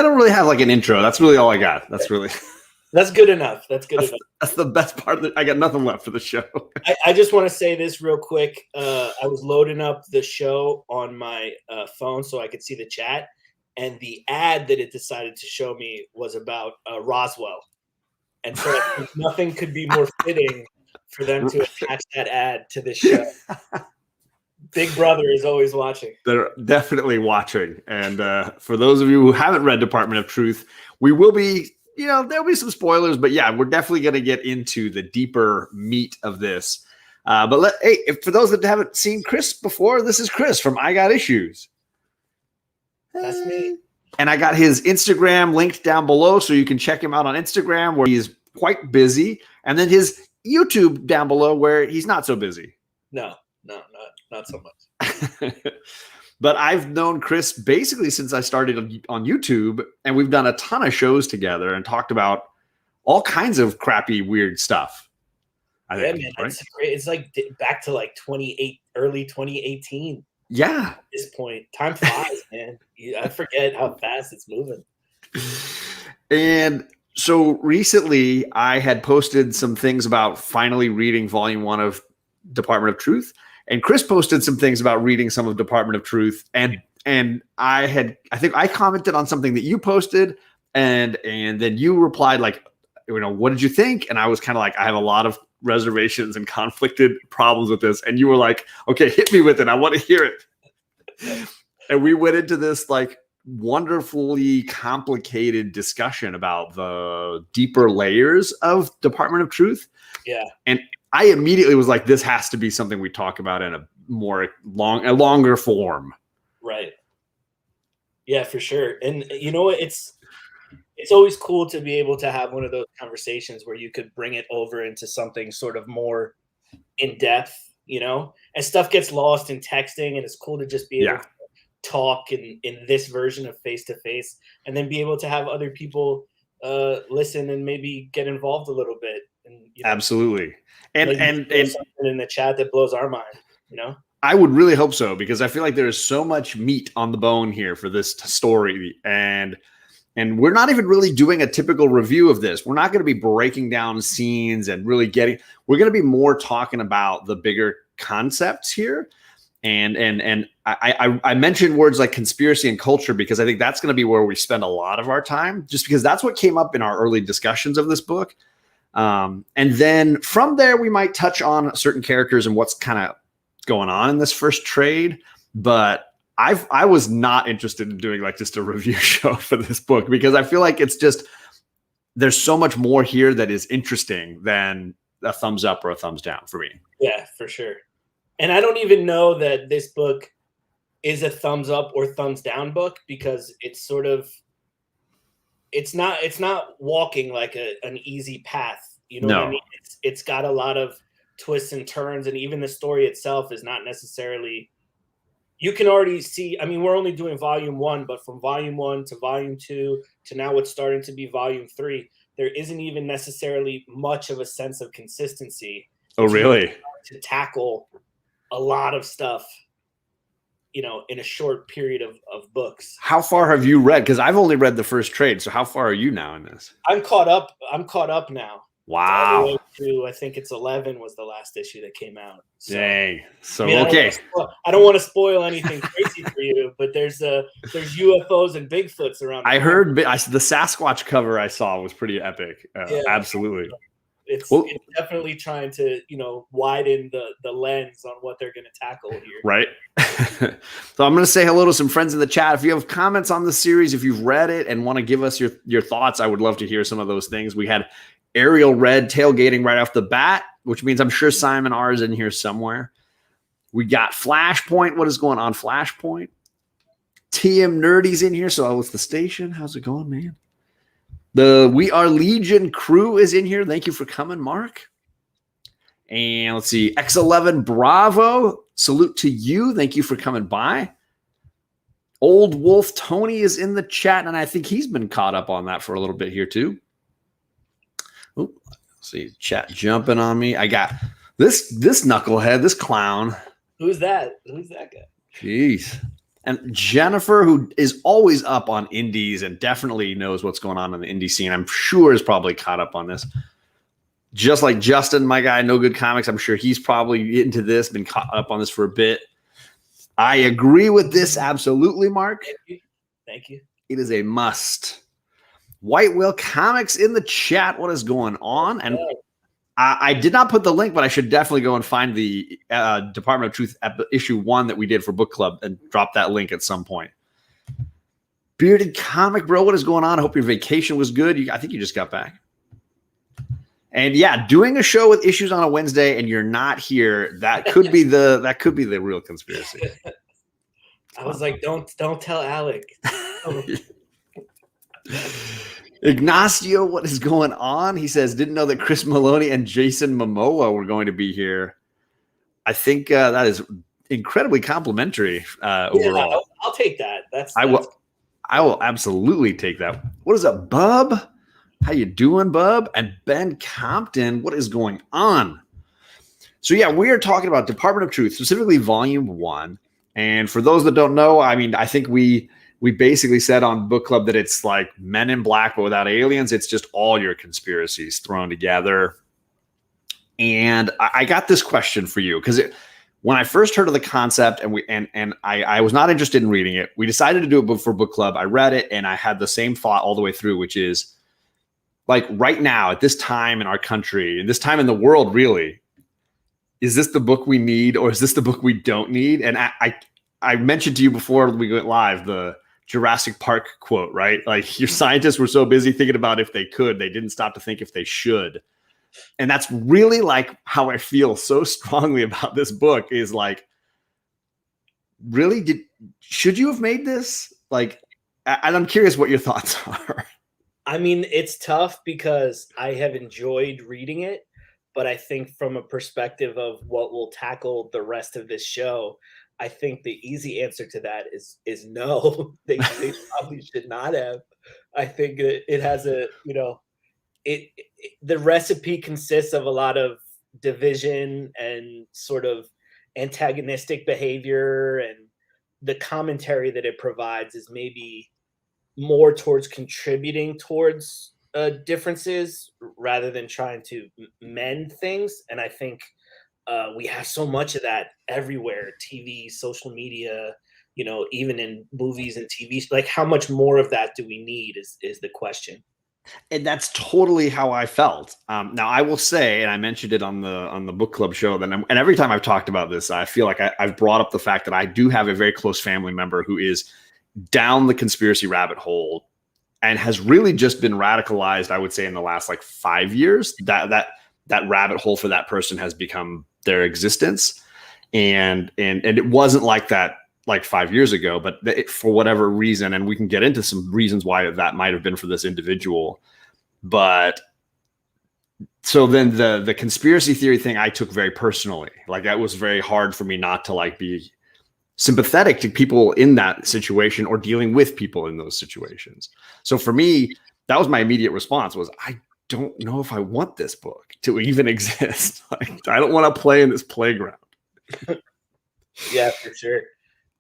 I don't really have like an intro. That's really all I got. That's good enough. That's the best part of it. I got nothing left for the show. I just want to say this real quick. I was loading up the show on my phone so I could see the chat, and the ad that it decided to show me was about Roswell. And so I think nothing could be more fitting for them to attach that ad to this show. Big Brother is always watching. They're definitely watching. And for those of you who haven't read Department of Truth, we will be, there'll be some spoilers, but yeah, we're definitely going to get into the deeper meat of this. But for those that haven't seen Chris before, this is Chris from I Got Issues. That's me. And I got his Instagram linked down below, so you can check him out on Instagram where he's quite busy. And then his YouTube down below where he's not so busy. No, not so much. But I've known Chris basically since I started on YouTube, and we've done a ton of shows together and talked about all kinds of crappy, weird stuff. I think, man, right? It's great. It's like back to like early 2018. Yeah. At this point, time flies, man. I forget how fast it's moving. And so recently I had posted some things about finally reading volume 1 of Department of Truth. And Chris posted some things about reading some of Department of Truth. And I think I commented on something that you posted. And then you replied like, what did you think? And I was kind of like, I have a lot of reservations and conflicted problems with this. And you were like, okay, hit me with it. I want to hear it. And we went into this like wonderfully complicated discussion about the deeper layers of Department of Truth. Yeah. And I immediately was like, this has to be something we talk about in a longer form. Right. Yeah, for sure. And you know what? It's always cool to be able to have one of those conversations where you could bring it over into something sort of more in depth, and stuff gets lost in texting, and it's cool to just be able to talk in this version of face-to-face, and then be able to have other people listen and maybe get involved a little bit. And, absolutely. And something in the chat that blows our mind, I would really hope so, because I feel like there is so much meat on the bone here for this story. And we're not even really doing a typical review of this. We're not going to be breaking down scenes and really we're going to be more talking about the bigger concepts here. And I mentioned words like conspiracy and culture because I think that's going to be where we spend a lot of our time, just because that's what came up in our early discussions of this book. And then from there, we might touch on certain characters and what's kind of going on in this first trade. But I was not interested in doing like just a review show for this book, because I feel like it's just, there's so much more here that is interesting than a thumbs up or a thumbs down for me. Yeah, for sure. And I don't even know that this book is a thumbs up or thumbs down book, because it's sort of, it's not walking like an easy path. You know what I mean? It's got a lot of twists and turns, and even the story itself is not necessarily, you can already see, I mean, we're only doing volume 1, but from volume 1 to volume 2 to now what's starting to be volume 3, there isn't even necessarily much of a sense of consistency. Oh, really? To tackle a lot of stuff, in a short period of books. How far have you read? Because I've only read the first trade. So how far are you now in this? I'm caught up now. Wow. All the way to, I think it's 11 was the last issue that came out. So, dang. So, okay. I don't want to spoil anything crazy for you, but there's UFOs and Bigfoots around. I heard the Sasquatch cover I saw was pretty epic. Absolutely. It's definitely trying to, widen the lens on what they're going to tackle here. Right. So I'm going to say hello to some friends in the chat. If you have comments on the series, if you've read it and want to give us your thoughts, I would love to hear some of those things. We had Ariel Red tailgating right off the bat, which means I'm sure Simon R is in here somewhere. We got Flashpoint. What is going on, Flashpoint? TM Nerdy's in here. So what's the station? How's it going, man? The We Are Legion crew is in here. Thank you for coming, Mark. And let's see. X11 Bravo. Salute to you. Thank you for coming by. Old Wolf Tony is in the chat, and I think he's been caught up on that for a little bit here too. Let's see, chat jumping on me. I got this knucklehead, this clown. Who's that? Who's that guy? Jeez. And Jennifer, who is always up on indies and definitely knows what's going on in the indie scene, I'm sure is probably caught up on this. Just like Justin, my guy, No Good Comics, I'm sure he's probably into this, been caught up on this for a bit. I agree with this absolutely, Mark. Thank you. Thank you. It is a must. White Whale Comics in the chat. What is going on? And I did not put the link, but I should definitely go and find the Department of Truth issue 1 that we did for book club and drop that link at some point. Bearded Comic Bro, what is going on? I hope your vacation was good. I think you just got back. And yeah, doing a show with issues on a Wednesday and you're not here, that could be the real conspiracy. I was like, don't tell Alec. Ignacio, what is going on? He says, didn't know that Chris Maloney and Jason Momoa were going to be here. I think that is incredibly complimentary overall. I'll take that. I will absolutely take that. What is up, Bub? How you doing, Bub? And Ben Compton, what is going on? So yeah, we are talking about Department of Truth, specifically Volume 1. And for those that don't know, I mean, I think we basically said on book club that it's like Men in Black, but without aliens. It's just all your conspiracies thrown together. And I got this question for you because when I first heard of the concept and I was not interested in reading it, we decided to do it for book club. I read it and I had the same thought all the way through, which is like right now at this time in our country and this time in the world, really, is this the book we need or is this the book we don't need? And I mentioned to you before we went live the Jurassic Park quote, right? Like your scientists were so busy thinking about if they could, they didn't stop to think if they should. And that's really like how I feel so strongly about this book is like, really, should you have made this? Like, and I'm curious what your thoughts are. I mean, it's tough because I have enjoyed reading it, but I think from a perspective of what we'll tackle the rest of this show, I think the easy answer to that is no. They probably should not have. I think it has a, the recipe consists of a lot of division and sort of antagonistic behavior, and the commentary that it provides is maybe more towards contributing towards differences rather than trying to mend things. And I think we have so much of that everywhere, TV, social media, even in movies and TV. Like, how much more of that do we need is the question. And that's totally how I felt. Now, I will say, and I mentioned it on the book club show, and every time I've talked about this, I feel like I've brought up the fact that I do have a very close family member who is down the conspiracy rabbit hole and has really just been radicalized, I would say, in the last like 5 years. That rabbit hole for that person has become their existence. And it wasn't like that like 5 years ago, but for whatever reason, and we can get into some reasons why that might have been for this individual. But so then the conspiracy theory thing I took very personally. Like, that was very hard for me not to like be sympathetic to people in that situation or dealing with people in those situations. So for me, that was my immediate response was, I don't know if I want this book to even exist. Like, I don't want to play in this playground. Yeah, for sure.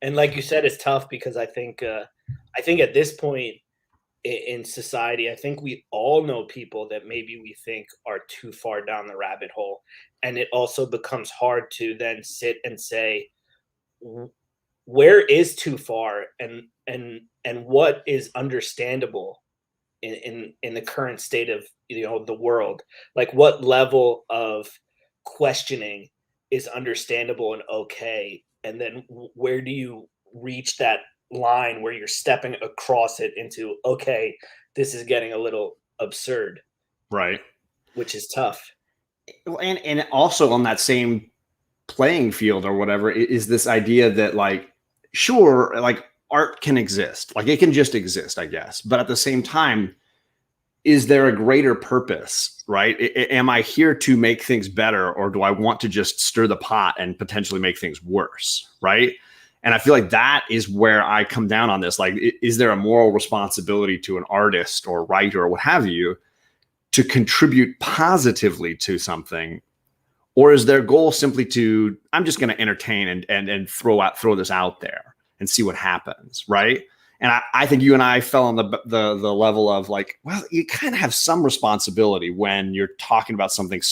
And like you said, it's tough because I think at this point in society, I think we all know people that maybe we think are too far down the rabbit hole. And it also becomes hard to then sit and say, where is too far and what is understandable in the current state of the world? Like, what level of questioning is understandable and okay, and then where do you reach that line where you're stepping across it into, okay, this is getting a little absurd, right? Which is tough. And also on that same playing field or whatever is this idea that, like, sure, like, art can exist, like, it can just exist, I guess, but at the same time, is there a greater purpose, right? Am I here to make things better, or do I want to just stir the pot and potentially make things worse, right? And I feel like that is where I come down on this. Like, is there a moral responsibility to an artist or writer or what have you to contribute positively to something? Or is their goal simply to, I'm just going to entertain and throw this out there? and see what happens, right? And I think you and I fell on the level of like, well, you kind of have some responsibility when you're talking about something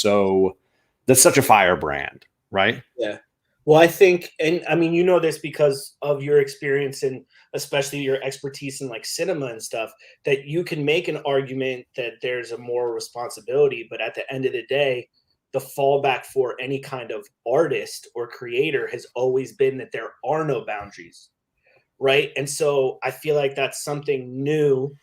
that's such a firebrand, right? Yeah. Well, I think, and I mean, you know this because of your experience and especially your expertise in like cinema and stuff, that you can make an argument that there's a moral responsibility, but at the end of the day, the fallback for any kind of artist or creator has always been that there are no boundaries, right? And so I feel like that's something new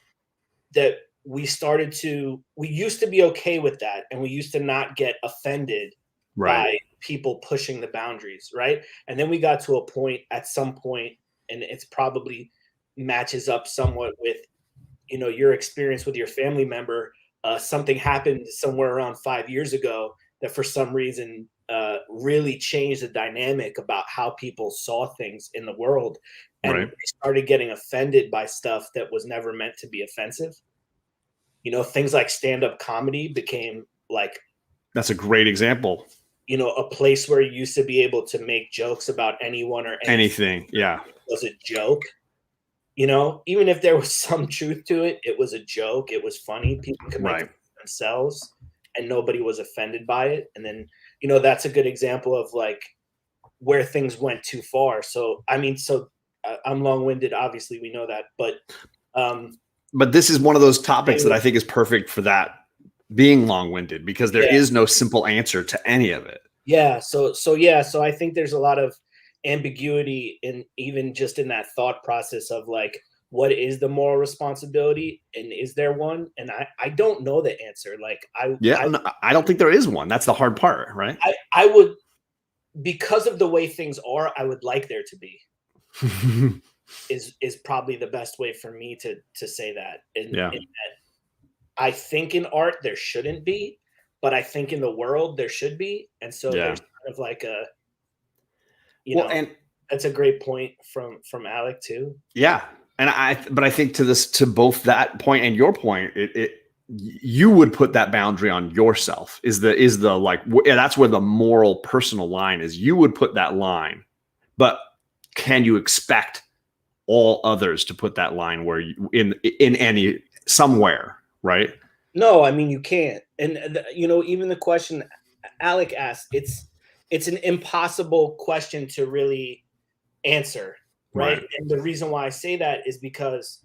that we used to be okay with that, and we used to not get offended by people pushing the boundaries, right? And then we got to a point at some point, and it's probably matches up somewhat with, you know, your experience with your family member. Something happened somewhere around 5 years ago that for some reason really changed the dynamic about how people saw things in the world. And we started getting offended by stuff that was never meant to be offensive. You know, things like stand-up comedy became like, that's a great example. You know, a place where you used to be able to make jokes about anyone or anything. Yeah. It was a joke. You know, even if there was some truth to it, it was a joke. It was funny. People could make it themselves and nobody was offended by it. And then, you know, that's a good example of like where things went too far. So, I mean, I'm long-winded. Obviously, we know that. But this is one of those topics that I think is perfect for that being long-winded, because there is no simple answer to any of it. Yeah. So I think there's a lot of ambiguity in even just in that thought process of like, what is the moral responsibility and is there one? And I don't know the answer. Like I don't think there is one. That's the hard part, right? I would, because of the way things are, I would like there to be. is probably the best way for me to say that. In that I think in art there shouldn't be, but I think in the world there should be. And so there's kind of like a, you know, and that's a great point from Alec too. Yeah. And I think to both that point and your point, you would put that boundary on yourself is the like, that's where the moral personal line is. You would put that line, but can you expect all others to put that line where you in somewhere, right? No, I mean, you can't. And you know, even the question Alec asked, it's an impossible question to really answer, right? And the reason why I say that is because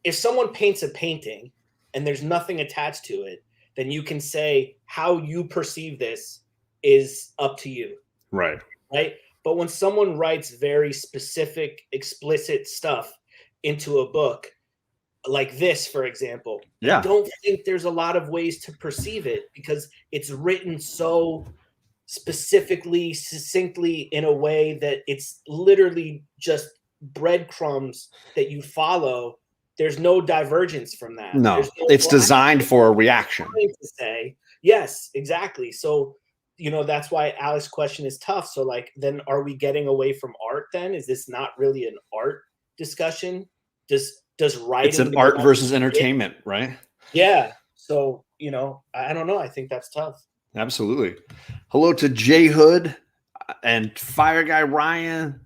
if someone paints a painting and there's nothing attached to it, then you can say how you perceive this is up to you. Right. But when someone writes very specific, explicit stuff into a book, like this, for example, I don't think there's a lot of ways to perceive it because it's written so specifically, succinctly in a way that it's literally just breadcrumbs that you follow. There's no divergence from that. No, it's designed for a reaction. To say. Yes, exactly. So, you know, that's why Alec's question is tough. So like, then are we getting away from art then? Is this not really an art discussion? Does writing, it's an art versus entertainment, right? Yeah. So, you know, I don't know. I think that's tough. Absolutely. Hello to Jay Hood and Fire Guy Ryan.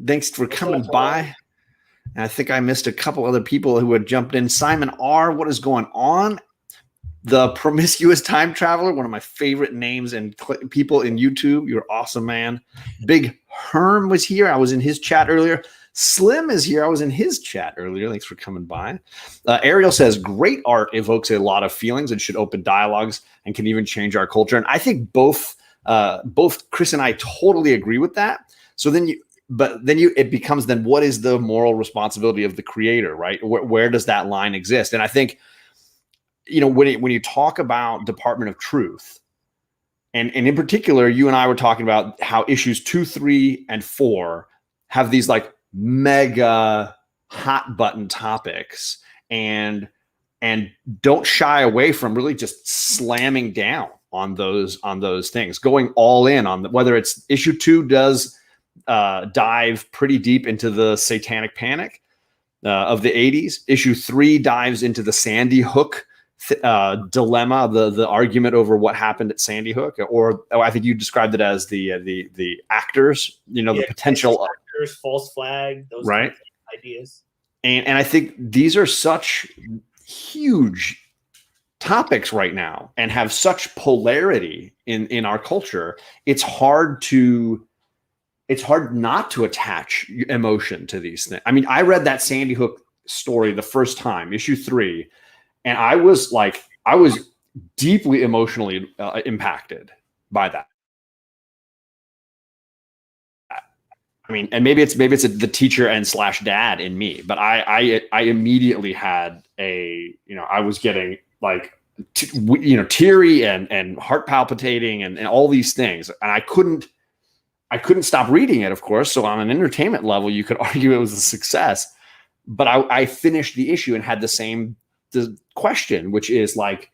Thanks for coming by. And I think I missed a couple other people who had jumped in. Simon R., what is going on? The Promiscuous Time Traveler, one of my favorite names and people in YouTube. You're awesome, man. Big Herm was here. I was in his chat earlier. Slim is here. I was in his chat earlier. Thanks for coming by. Ariel says, great art evokes a lot of feelings and should open dialogues and can even change our culture. And I think both Chris and I totally agree with that. So then it becomes then what is the moral responsibility of the creator, right? Where does that line exist? And I think, you know, when you talk about Department of Truth, and in particular, you and I were talking about how issues 2, 3, and 4 have these like mega hot button topics and don't shy away from really just slamming down on those things, going all in on whether it's issue 2 does dive pretty deep into the satanic panic of the 80s. Issue 3 dives into the Sandy Hook dilemma, the argument over what happened at Sandy Hook, or I think you described it as the actors, you know, the potential Murders, false flag, those right. kinds of ideas. And I think these are such huge topics right now and have such polarity in our culture. It's hard not to attach emotion to these things. I mean, I read that Sandy Hook story the first time, issue 3, and I was deeply emotionally impacted by that. I mean, and maybe it's the teacher and / dad in me, but I immediately had I was getting like teary and heart palpitating and all these things, and I couldn't stop reading it, of course. So on an entertainment level, you could argue it was a success, but I finished the issue and had the question, which is like,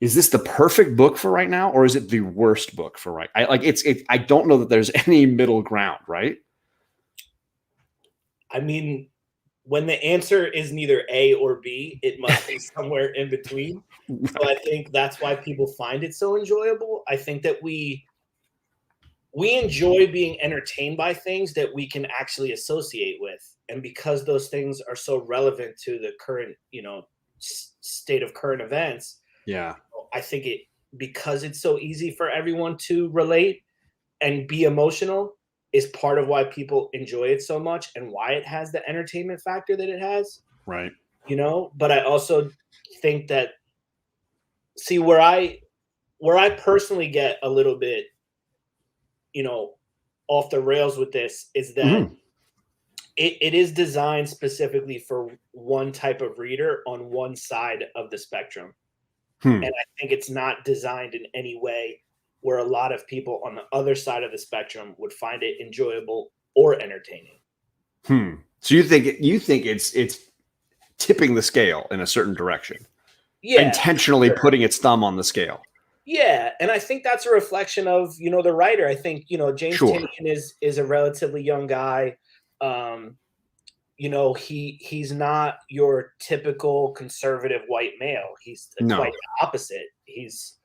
is this the perfect book for right now, or is it the worst book for right? I don't know that there's any middle ground, right? I mean, when the answer is neither A or B, it must be somewhere in between. Right. So I think that's why people find it so enjoyable. I think that we enjoy being entertained by things that we can actually associate with, and because those things are so relevant to the current, state of current events. Yeah. I think because it's so easy for everyone to relate and be emotional is part of why people enjoy it so much and why it has the entertainment factor that it has. Right. But I also think that, see, where I personally get a little bit, off the rails with this is that it is designed specifically for one type of reader on one side of the spectrum. And I think it's not designed in any way where a lot of people on the other side of the spectrum would find it enjoyable or entertaining. So you think it's tipping the scale in a certain direction? Yeah. Intentionally putting its thumb on the scale. Yeah. And I think that's a reflection of, the writer. I think, James Tynion is a relatively young guy. He's not your typical conservative white male. He's quite the opposite. He's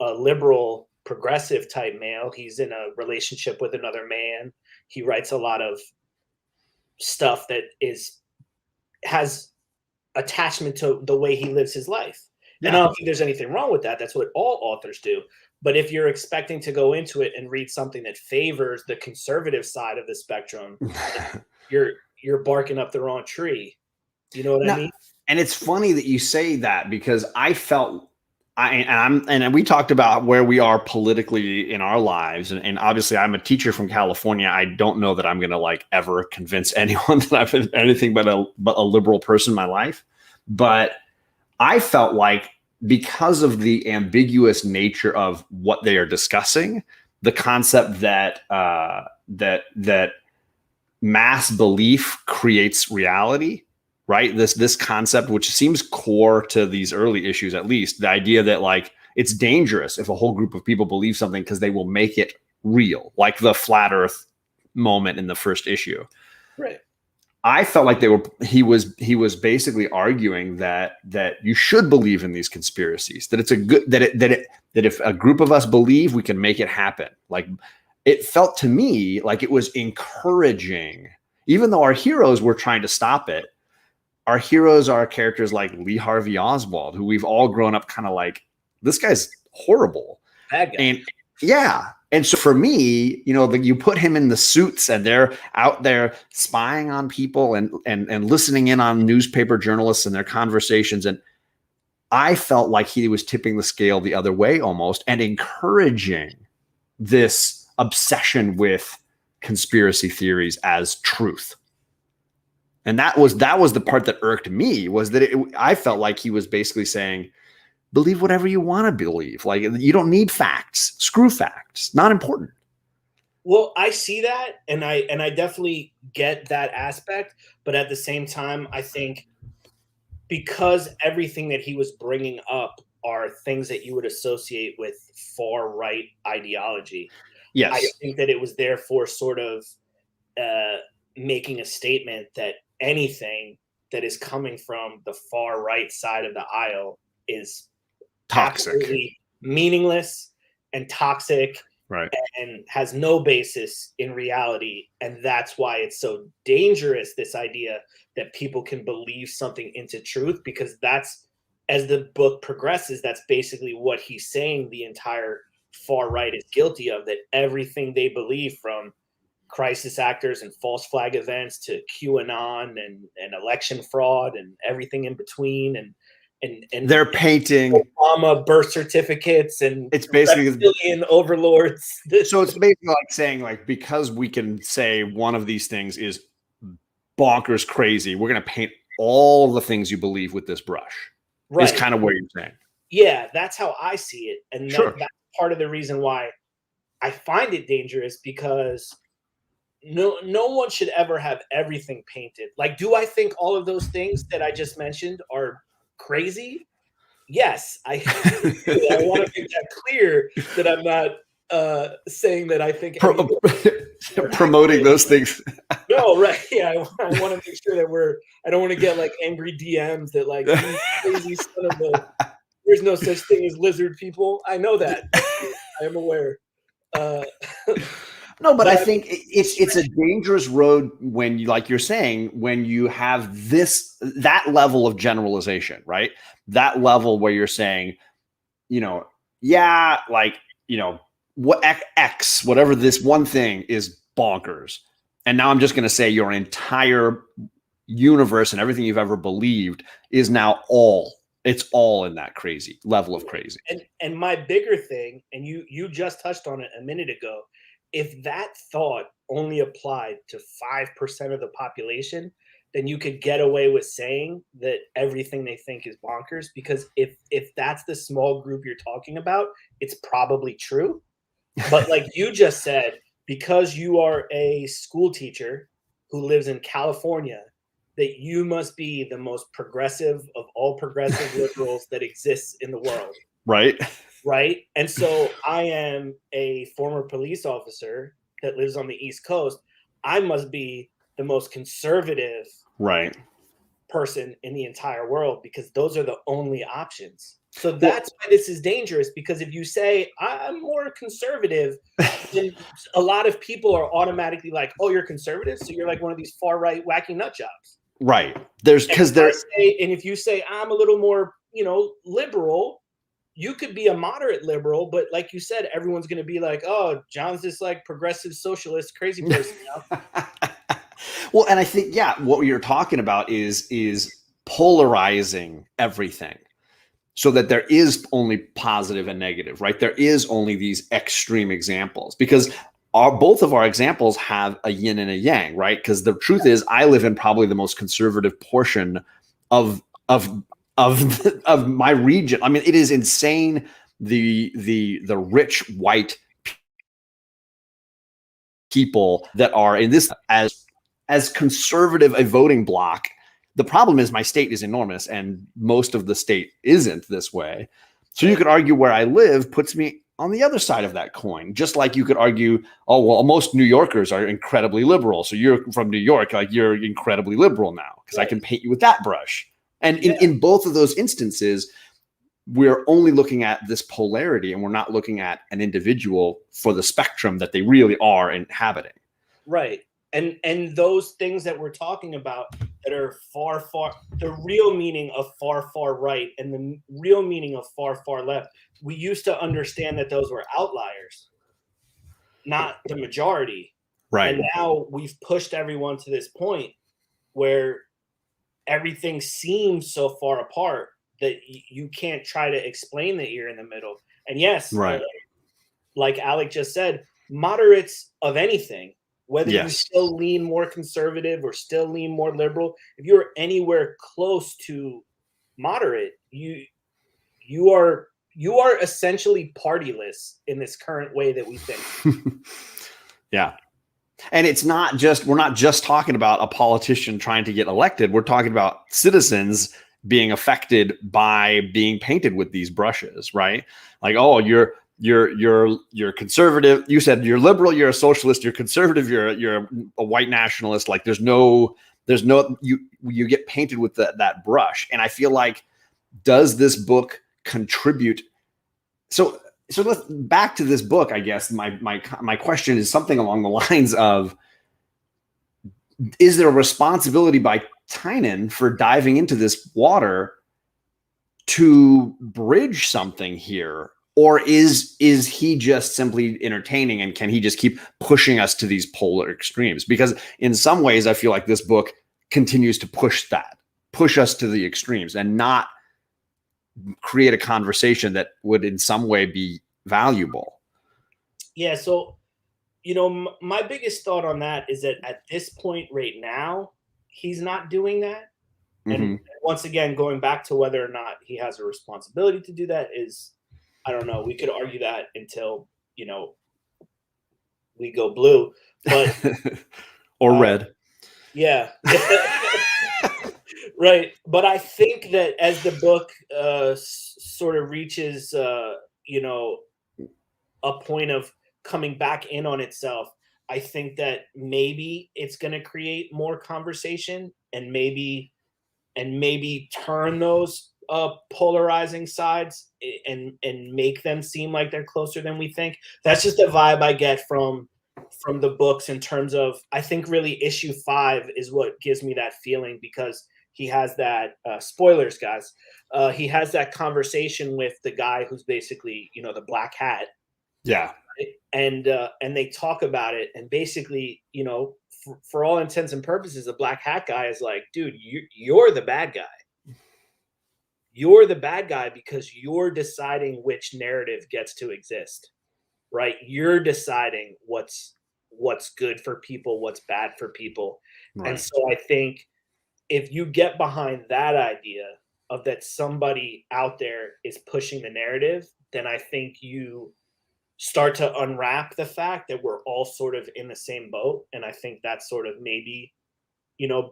a liberal, progressive type male. He's in a relationship with another man. He writes a lot of stuff that has attachment to the way he lives his life. Yeah. And I don't think there's anything wrong with that. That's what all authors do. But if you're expecting to go into it and read something that favors the conservative side of the spectrum, you're barking up the wrong tree. You know what I mean? And it's funny that you say that, because I felt and we talked about where we are politically in our lives, and obviously I'm a teacher from California. I don't know that I'm going to ever convince anyone that I've been anything but a liberal person in my life. But I felt like, because of the ambiguous nature of what they are discussing, the concept that that mass belief creates reality, right? This concept, which seems core to these early issues, at least, the idea that it's dangerous if a whole group of people believe something because they will make it real, like the flat Earth moment in the first issue. Right. I felt like he was basically arguing that you should believe in these conspiracies, that it's a good that if a group of us believe, we can make it happen. It felt to me like it was encouraging, even though our heroes were trying to stop it. Our heroes are characters like Lee Harvey Oswald, who we've all grown up kind of like, this guy's horrible. Bad guy. And yeah. And so for me, you put him in the suits and they're out there spying on people and listening in on newspaper journalists and their conversations. And I felt like he was tipping the scale the other way almost, and encouraging this obsession with conspiracy theories as truth. And that was the part that irked me, was that I felt like he was basically saying, believe whatever you want to believe. You don't need facts. Screw facts. Not important. Well, I see that, and I definitely get that aspect. But at the same time, I think because everything that he was bringing up are things that you would associate with far right ideology. Yes. I think that it was therefore sort of making a statement that anything that is coming from the far right side of the aisle is toxic, meaningless and toxic, Right. and has no basis in reality. And that's why it's so dangerous, this idea that people can believe something into truth, because that's, as the book progresses, that's basically what he's saying the entire far right is guilty of, that everything they believe, from crisis actors and false flag events to QAnon and election fraud and everything in between, and they're painting Obama birth certificates and it's basically reptilian overlords. So it's basically like saying, like, because we can say one of these things is bonkers crazy, we're going to paint all the things you believe with this brush. Right. Is kind of what you're saying. Yeah, that's how I see it. And sure. That's part of the reason why I find it dangerous, because no one should ever have everything painted. Like, do I think all of those things that I just mentioned are crazy? Yes, I want to make that clear, that I'm not saying that I think promoting those things. No, right. Yeah, I want to make sure that I don't want to get like angry DMs that like, you crazy son of a, there's no such thing as lizard people. I know that. I am aware. No, but I think it's a dangerous road when you, like you're saying, when you have that level of generalization, right? That level where you're saying, yeah, like, what X, whatever this one thing is bonkers. And now I'm just going to say your entire universe and everything you've ever believed is now it's all in that crazy level of crazy. And my bigger thing, and you just touched on it a minute ago, if that thought only applied to 5% of the population, then you could get away with saying that everything they think is bonkers, because if that's the small group you're talking about, it's probably true. But like you just said, because you are a school teacher who lives in California, that you must be the most progressive of all progressive liberals that exists in the world. Right. Right. And so I am a former police officer that lives on the East Coast. I must be the most conservative person in the entire world, because those are the only options. So that's why this is dangerous, because if you say I'm more conservative, then a lot of people are automatically like, oh, you're conservative, so you're like one of these far right wacky nut jobs. Right. And if you say I'm a little more, liberal, you could be a moderate liberal, but like you said, everyone's going to be like, oh, John's this like progressive socialist crazy person now. Well, and I think, what you're talking about is polarizing everything, so that there is only positive and negative, right? There is only these extreme examples, because both of our examples have a yin and a yang, right? Because the truth is, I live in probably the most conservative portion of my region. I mean, it is insane. The rich white people that are in this as conservative a voting bloc. The problem is my state is enormous, and most of the state isn't this way. So you could argue where I live puts me on the other side of that coin. Just like you could argue, oh, well, most New Yorkers are incredibly liberal, so you're from New York, like you're incredibly liberal now, because I can paint you with that brush. And in both of those instances, we're only looking at this polarity, and we're not looking at an individual for the spectrum that they really are inhabiting. Right. And those things that we're talking about that are far, the real meaning of far, far right and the real meaning of far, far left, we used to understand that those were outliers, not the majority. Right. And now we've pushed everyone to this point where everything seems so far apart that you can't try to explain that you're in the middle. And yes, like Alec just said, moderates of anything, whether you still lean more conservative or still lean more liberal, if you're anywhere close to moderate, you are essentially partyless in this current way that we think. Yeah. And it's not just, we're not just talking about a politician trying to get elected. We're talking about citizens being affected by being painted with these brushes, right? Like, oh, you're conservative. You said you're liberal, you're a socialist, you're conservative, you're a white nationalist. Like there's no, you get painted with that brush. And I feel like, does this book contribute? So so let's back to this book. I guess my question is something along the lines of: is there a responsibility by Tynion for diving into this water to bridge something here? Or is he just simply entertaining, and can he just keep pushing us to these polar extremes? Because in some ways, I feel like this book continues to push us to the extremes and not create a conversation that would in some way be valuable. Yeah. So, my biggest thought on that is that at this point right now, he's not doing that. And once again, going back to whether or not he has a responsibility to do that is, I don't know. We could argue that until, we go blue, but or red. Yeah. Right. But I think that as the book sort of reaches, a point of coming back in on itself, I think that maybe it's going to create more conversation and maybe turn those polarizing sides and make them seem like they're closer than we think. That's just the vibe I get from the books in terms of, I think really issue 5 is what gives me that feeling, because he has that spoilers, guys. He has that conversation with the guy who's basically, the black hat. Yeah. And they talk about it, and basically, for all intents and purposes, the black hat guy is like, dude, you're the bad guy. You're the bad guy because you're deciding which narrative gets to exist, right? You're deciding what's good for people, what's bad for people. Right. And so I think if you get behind that idea of that somebody out there is pushing the narrative, then I think you start to unwrap the fact that we're all sort of in the same boat. And I think that sort of maybe,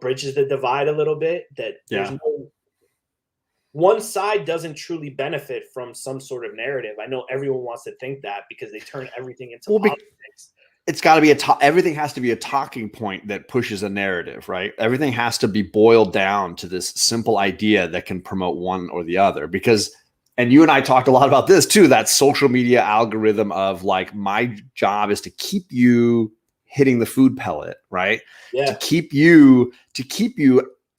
bridges the divide a little bit, that there's no one side doesn't truly benefit from some sort of narrative. I know everyone wants to think that because they turn everything into politics. It's got to be everything has to be a talking point that pushes a narrative, right? Everything has to be boiled down to this simple idea that can promote one or the other. Because, and you and I talked a lot about this too, that social media algorithm of like, my job is to keep you hitting the food pellet, right? Yeah. To keep you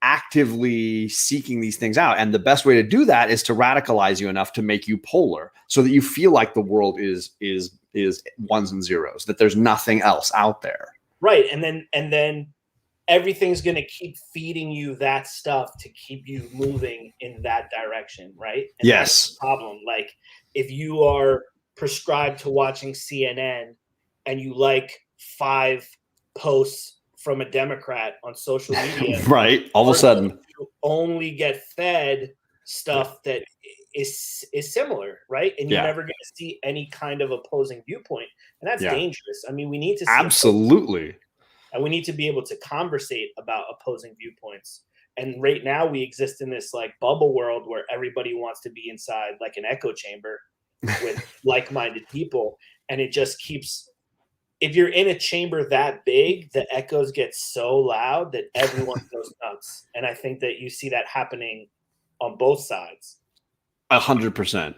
actively seeking these things out. And the best way to do that is to radicalize you enough to make you polar so that you feel like the world is ones and zeros, that there's nothing else out there. Right. And then everything's going to keep feeding you that stuff to keep you moving in that direction. Right. And yes. That's the problem. Like if you are prescribed to watching CNN and you like 5 posts from a Democrat on social media, right? All of a sudden, you only get fed stuff that is similar, right? And you're never going to see any kind of opposing viewpoint, and that's dangerous. I mean, we need to see absolutely, and we need to be able to conversate about opposing viewpoints. And right now, we exist in this like bubble world where everybody wants to be inside like an echo chamber with like-minded people, and it just keeps. If you're in a chamber that big, the echoes get so loud that everyone goes nuts. And I think that you see that happening on both sides. 100%.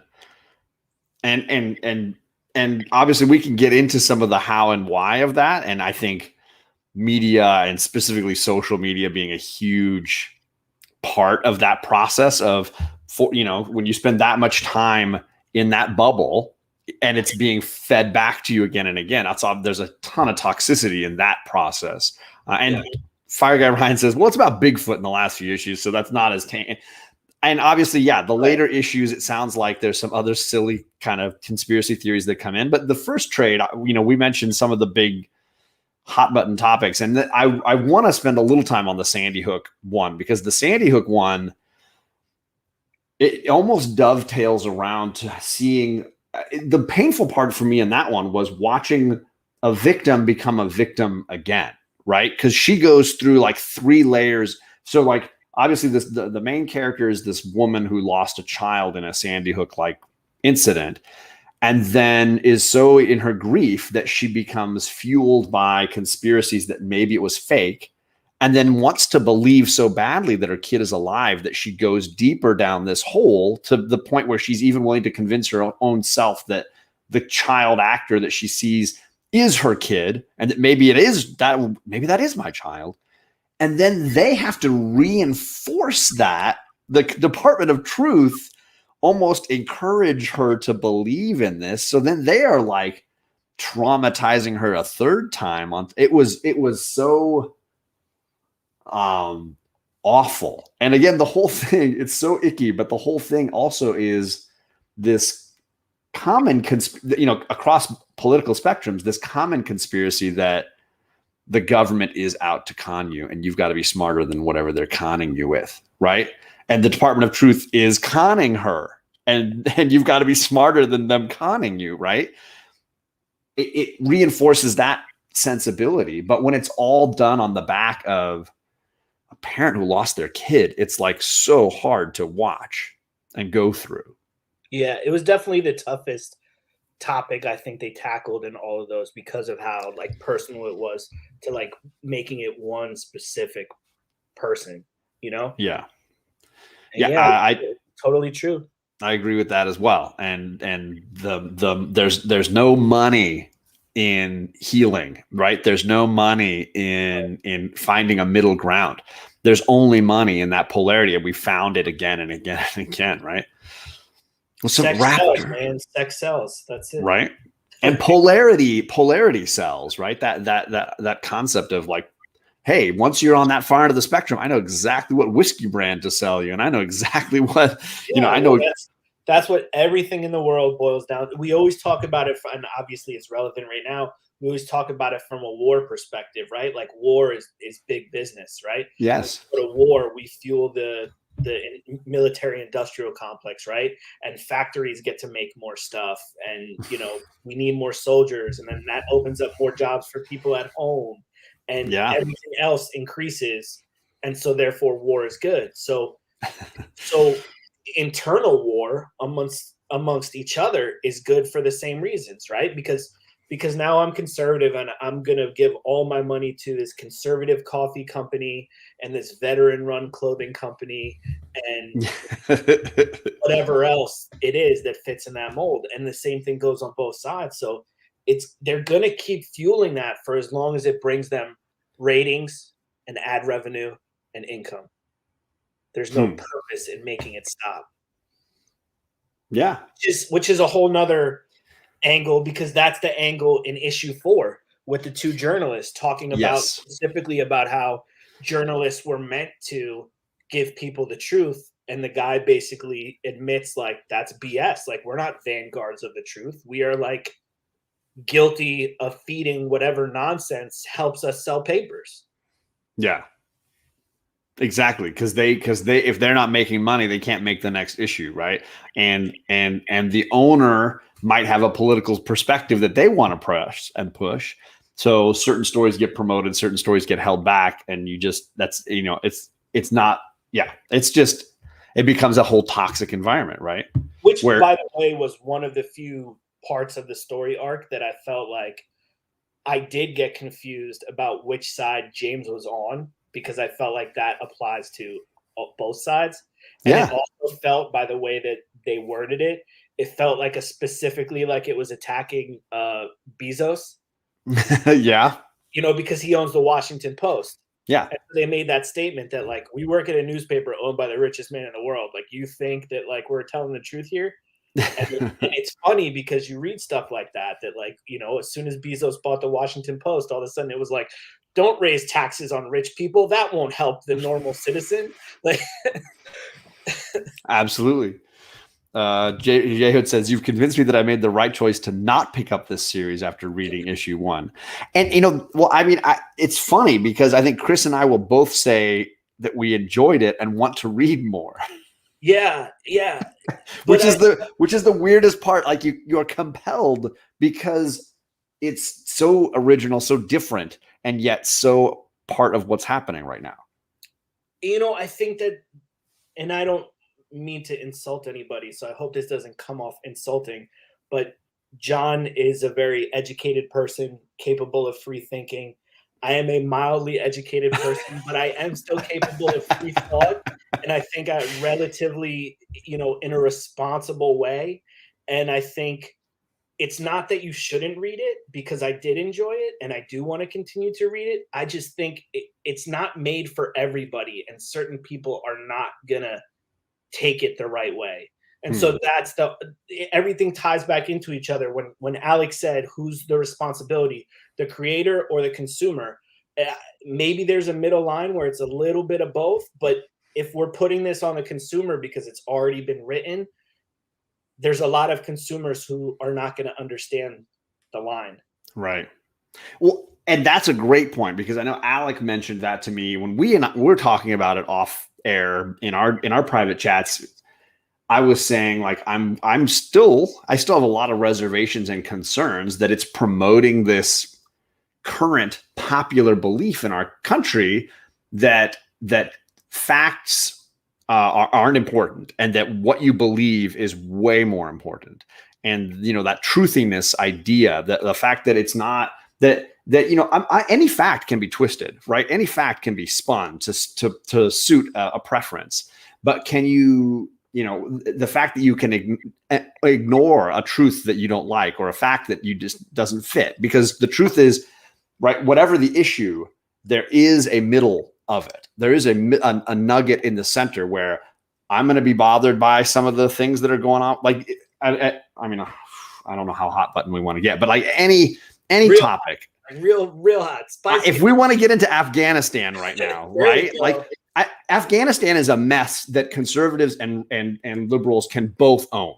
And obviously we can get into some of the how and why of that. And I think media, and specifically social media, being a huge part of that process of, when you spend that much time in that bubble, and it's being fed back to you again and again. There's a ton of toxicity in that process. Fire Guy Ryan says, well, it's about Bigfoot in the last few issues, so that's not as tame. And obviously, the later issues, it sounds like there's some other silly kind of conspiracy theories that come in. But the first trade, we mentioned some of the big hot button topics. And I want to spend a little time on the Sandy Hook one, because the Sandy Hook one, it almost dovetails around to seeing – the painful part for me in that one was watching a victim become a victim again, right? Because she goes through like 3 layers. So like, obviously the main character is this woman who lost a child in a Sandy Hook like incident, and then is so in her grief that she becomes fueled by conspiracies that maybe it was fake, and then wants to believe so badly that her kid is alive that she goes deeper down this hole to the point where she's even willing to convince her own self that the child actor that she sees is her kid, and that maybe that is my child. And then they have to reinforce that. The Department of Truth almost encourage her to believe in this. So then they are like traumatizing her a third time. It was so awful. And again, the whole thing, it's so icky, but the whole thing also is this common, across political spectrums, this common conspiracy that the government is out to con you and you've got to be smarter than whatever they're conning you with, right? And the Department of Truth is conning her, and you've got to be smarter than them conning you, right? It reinforces that sensibility. But when it's all done on the back of a parent who lost their kid, it's like so hard to watch and go through. Yeah, it was definitely the toughest topic I think they tackled in all of those because of how like personal it was to like making it one specific person, you know? Yeah. And yeah, I totally true. I agree with that as well. And there's no money in healing, right? There's no money in finding a middle ground. There's only money in that polarity, and we found it again and again and again, right? So sex sells, man. Sex sells. That's it. Right. And polarity sells, right? That concept of like, hey, once you're on that far end of the spectrum, I know exactly what whiskey brand to sell you. And I know exactly what, I know. That's what everything in the world boils down to. We always talk about it, and obviously it's relevant right now. We always talk about it from a war perspective, right? Like war is big business, right? Yes. When we go to war, we fuel the military industrial complex, right? And factories get to make more stuff, and we need more soldiers, and then that opens up more jobs for people at home, and everything else increases, and so therefore war is good. So internal war amongst each other is good for the same reasons, right? Because now I'm conservative and I'm going to give all my money to this conservative coffee company and this veteran run clothing company and whatever else it is that fits in that mold. And the same thing goes on both sides. So they're going to keep fueling that for as long as it brings them ratings and ad revenue and income. There's no purpose in making it stop. Yeah. Which is a whole nother angle, because that's the angle in issue 4 with the two journalists talking about specifically about how journalists were meant to give people the truth. And the guy basically admits like, that's BS. Like, we're not vanguards of the truth. We are like guilty of feeding whatever nonsense helps us sell papers. Yeah. Exactly, because they if they're not making money, they can't make the next issue, right? And the owner might have a political perspective that they want to press and push. So certain stories get promoted, certain stories get held back, and it becomes a whole toxic environment, right? Which, by the way, was one of the few parts of the story arc that I felt like I did get confused about which side James was on, because I felt like that applies to both sides. And it also felt, by the way that they worded it, it felt like specifically like it was attacking Bezos. Yeah. Because he owns the Washington Post. Yeah. And they made that statement that like, we work at a newspaper owned by the richest man in the world. Like, you think that like we're telling the truth here? And it's funny because you read stuff like that like, as soon as Bezos bought the Washington Post, all of a sudden it was like, don't raise taxes on rich people. That won't help the normal citizen. Like, absolutely. J Hood says, you've convinced me that I made the right choice to not pick up this series after reading issue 1. And, it's funny because I think Chris and I will both say that we enjoyed it and want to read more. Yeah. which is the weirdest part. Like you're compelled because it's so original, so different, and yet so part of what's happening right now. I think that, and I don't mean to insult anybody, so I hope this doesn't come off insulting, but John is a very educated person, capable of free thinking. I am a mildly educated person, but I am still capable of free thought. And I think I relatively, in a responsible way. And I think it's not that you shouldn't read it, because I did enjoy it and I do want to continue to read it. I just think it's not made for everybody, and certain people are not gonna take it the right way. And so that's everything ties back into each other. When Alex said, who's the responsibility, the creator or the consumer? Maybe there's a middle line where it's a little bit of both, but if we're putting this on the consumer because it's already been written, there's a lot of consumers who are not going to understand the line. Right. Well, and that's a great point, because I know Alec mentioned that to me when we're talking about it off air in our private chats. I was saying, like, I still have a lot of reservations and concerns that it's promoting this current popular belief in our country that facts aren't important, and that what you believe is way more important. And that truthiness idea, that the fact that it's not that any fact can be twisted, right? Any fact can be spun to suit a preference, but can you? The fact that you can ignore a truth that you don't like, or a fact that you just doesn't fit, because the truth is, right, whatever the issue, there is a middle of it. There is a nugget in the center where I'm going to be bothered by some of the things that are going on. Like, I mean, I don't know how hot button we want to get, but like any topic, real hot, spicy. If we want to get into Afghanistan right now, right? Like, Afghanistan is a mess that conservatives and liberals can both own.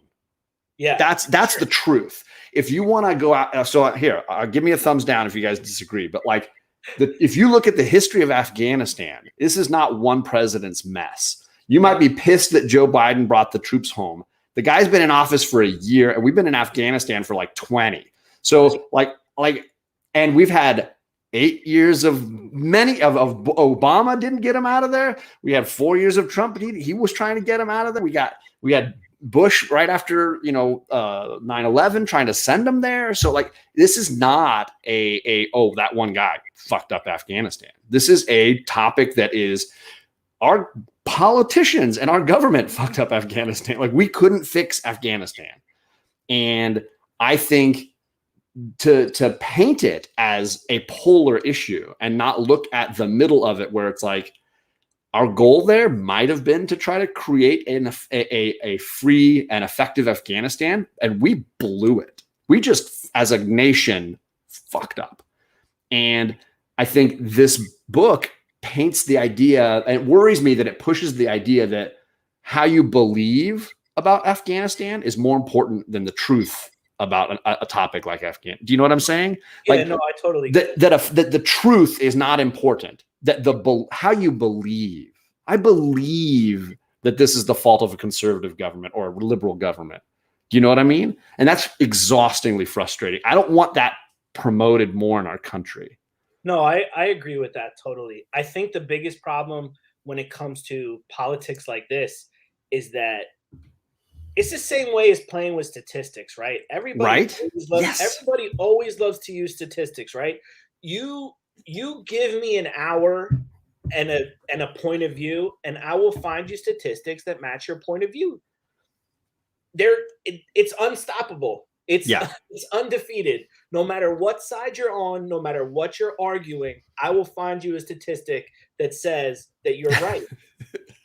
Yeah, that's the truth. If you want to go out, so here, give me a thumbs down if you guys disagree. But like, if you look at the history of Afghanistan, this is not one president's mess. You might be pissed that Joe Biden brought the troops home. The guy's been in office for a year, and we've been in Afghanistan for like 20. So and we've had 8 years of Obama didn't get him out of there. We had 4 years of Trump. He was trying to get him out of there. We had Bush right after 9/11 trying to send him there. So like, this is not that one guy fucked up Afghanistan. This is a topic that is our politicians and our government fucked up Afghanistan. Like, we couldn't fix Afghanistan. And I think to paint it as a polar issue and not look at the middle of it, where it's like, our goal there might have been to try to create a free and effective Afghanistan, and we blew it. We just, as a nation, fucked up. And I think this book paints the idea, and it worries me that it pushes the idea that how you believe about Afghanistan is more important than the truth about a topic like Afghanistan. Do you know what I'm saying? Yeah, like, no, I totally that the truth is not important. That how you believe. I believe that this is the fault of a conservative government or a liberal government. Do you know what I mean? And that's exhaustingly frustrating. I don't want that promoted more in our country. No, I agree with that totally. I think the biggest problem when it comes to politics like this is that it's the same way as playing with statistics, right? Everybody always loves to use statistics, right? You give me an hour and a point of view, and I will find you statistics that match your point of view. It's unstoppable. It's undefeated. No matter what side you're on, no matter what you're arguing, I will find you a statistic that says that you're right.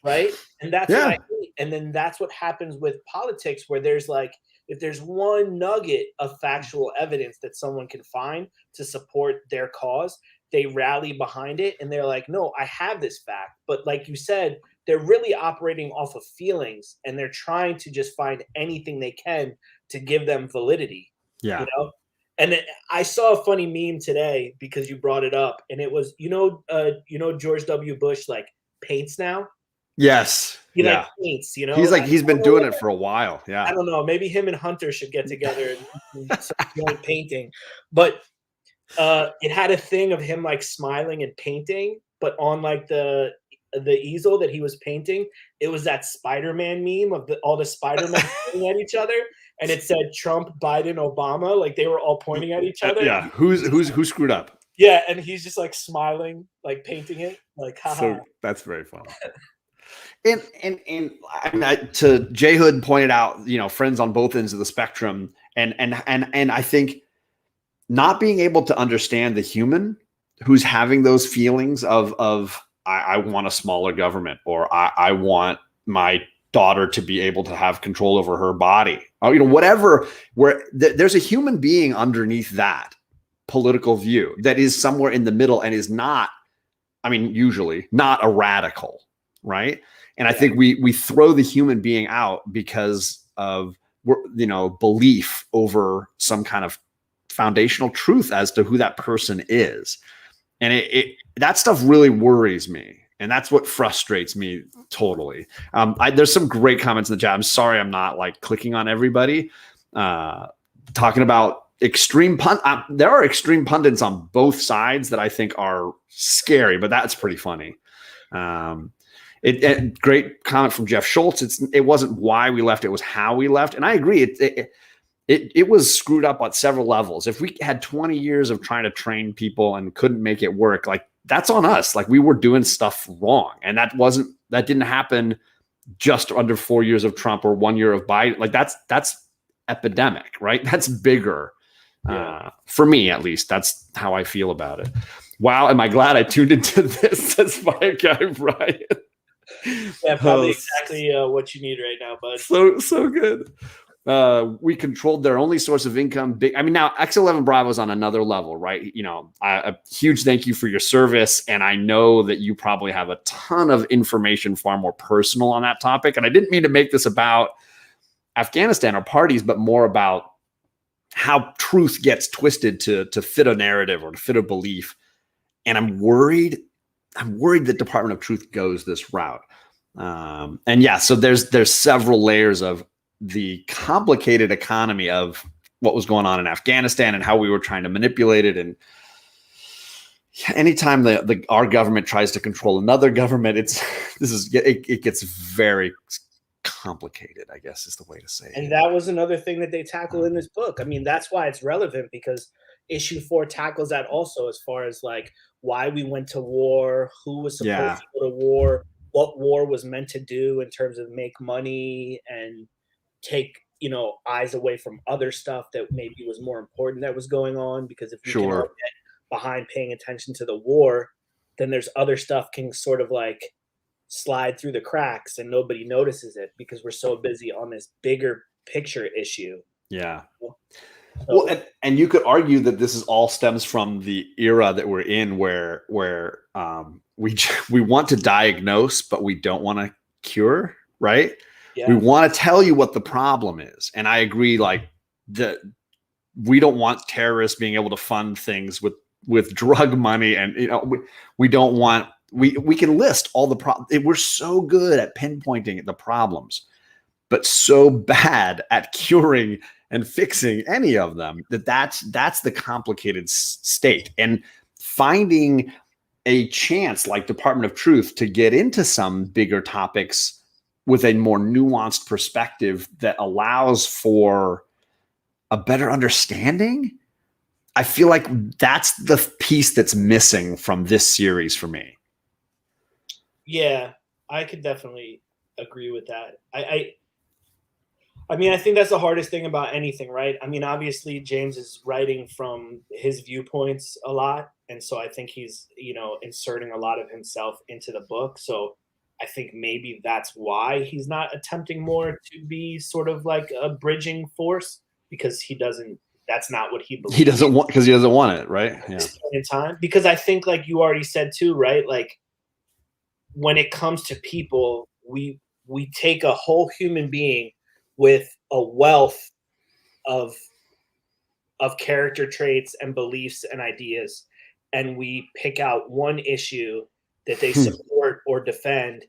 Right? And that's what I hate. And then that's what happens with politics, where there's like, if there's one nugget of factual evidence that someone can find to support their cause, they rally behind it and they're like, no, I have this fact. But like you said, they're really operating off of feelings, and they're trying to just find anything they can to give them validity. Yeah. You know? And I saw a funny meme today because you brought it up, and it was, George W. Bush like paints now. Yes. He like paints, he's been doing it for a while. Yeah. I don't know. Maybe him and Hunter should get together and start painting. But it had a thing of him like smiling and painting, but on like the easel that he was painting, it was that Spider-Man meme of all the Spider-Men pointing at each other, and it said Trump, Biden, Obama, like they were all pointing at each other. Yeah, who screwed up? Yeah, and he's just like smiling, like painting it, like haha. So that's very funny. And I mean, to J Hood pointed out, friends on both ends of the spectrum, And I think not being able to understand the human who's having those feelings of I want a smaller government, or I want my daughter to be able to have control over her body, or whatever, where there's a human being underneath that political view that is somewhere in the middle and is not, I mean, usually not a radical, right? And I think we throw the human being out because of belief over some kind of foundational truth as to who that person is. And that stuff really worries me. And that's what frustrates me totally. There's some great comments in the chat. I'm sorry I'm not like clicking on everybody. Talking about extreme there are extreme pundits on both sides that I think are scary, but that's pretty funny. Great comment from Jeff Schultz. It wasn't why we left, it was how we left. And I agree. It was screwed up on several levels. If we had 20 years of trying to train people and couldn't make it work, like that's on us. Like we were doing stuff wrong. And that didn't happen just under 4 years of Trump or 1 year of Biden. Like that's epidemic, right? That's bigger. For me, at least, that's how I feel about it. Wow. Am I glad I tuned into this? Says my guy, Brian. Yeah, probably exactly what you need right now, bud. So good. We controlled their only source of income. Now X11 Bravo's on another level, right? A huge thank you for your service. And I know that you probably have a ton of information far more personal on that topic. And I didn't mean to make this about Afghanistan or parties, but more about how truth gets twisted to fit a narrative or to fit a belief. And I'm worried that Department of Truth goes this route. So there's several layers of the complicated economy of what was going on in Afghanistan and how we were trying to manipulate it. And anytime our government tries to control another government, it gets very complicated, I guess is the way to say it. And that was another thing that they tackle in this book. I mean, that's why it's relevant, because issue 4 tackles that also, as far as like why we went to war, who was supposed to go to war, what war was meant to do in terms of make money and take eyes away from other stuff that maybe was more important that was going on. Because if we can all get behind paying attention to the war, then there's other stuff can sort of like slide through the cracks and nobody notices it because we're so busy on this bigger picture issue. Yeah. Well, and you could argue that this is all stems from the era that we're in, where we want to diagnose, but we don't want to cure, right? Yeah. We want to tell you what the problem is, and I agree. Like we don't want terrorists being able to fund things with drug money, and we don't want. We can list all the problems. We're so good at pinpointing the problems, but so bad at curing and fixing any of them that's the complicated state. And finding a chance like Department of Truth to get into some bigger topics with a more nuanced perspective that allows for a better understanding, I feel like that's the piece that's missing from this series for me. Yeah, I could definitely agree with that. I mean, I think that's the hardest thing about anything, right? I mean, obviously, James is writing from his viewpoints a lot. And so I think he's, inserting a lot of himself into the book. So I think maybe that's why he's not attempting more to be sort of like a bridging force, because that's not what he believes. He doesn't want it, right? At this point in time. Because I think, like you already said too, right? Like when it comes to people, we take a whole human being with a wealth of character traits and beliefs and ideas, and we pick out one issue that they support or defend,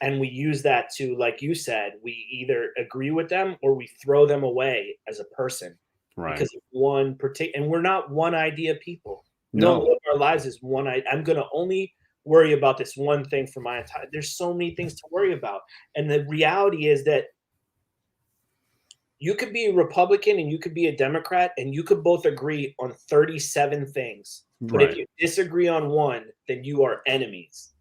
and we use that to, like you said, we either agree with them or we throw them away as a person, right? Because of one particular, and we're not one idea people. We don't live our lives as one idea. I'm going to only worry about this one thing for my entire. There's so many things to worry about, and the reality is that you could be a Republican and you could be a Democrat, and you could both agree on 37 things. But if you disagree on one, then you are enemies.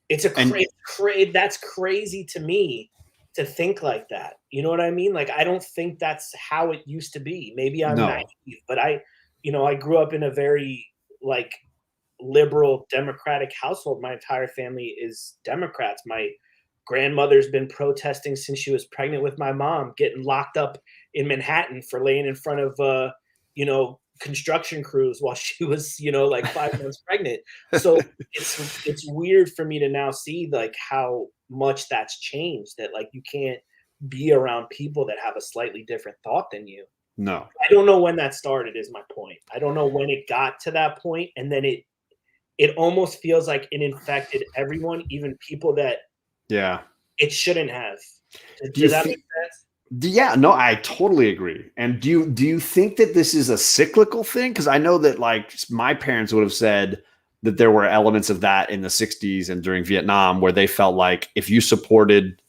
It's that's crazy to me to think like that. You know what I mean? Like, I don't think that's how it used to be. Maybe I'm No. naive, but I grew up in a very like liberal democratic household. My entire family is Democrats. My grandmother's been protesting since she was pregnant with my mom, getting locked up in Manhattan for laying in front of construction crews while she was, like 5 months pregnant. So it's weird for me to now see like how much that's changed, that like you can't be around people that have a slightly different thought than you. No. I don't know when that started, is my point. I don't know when it got to that point, and then it almost feels like it infected everyone, even people that it shouldn't have. Does that make sense? Yeah, no, I totally agree. And do you think that this is a cyclical thing? Because I know that like my parents would have said that there were elements of that in the 60s and during Vietnam where they felt like if you supported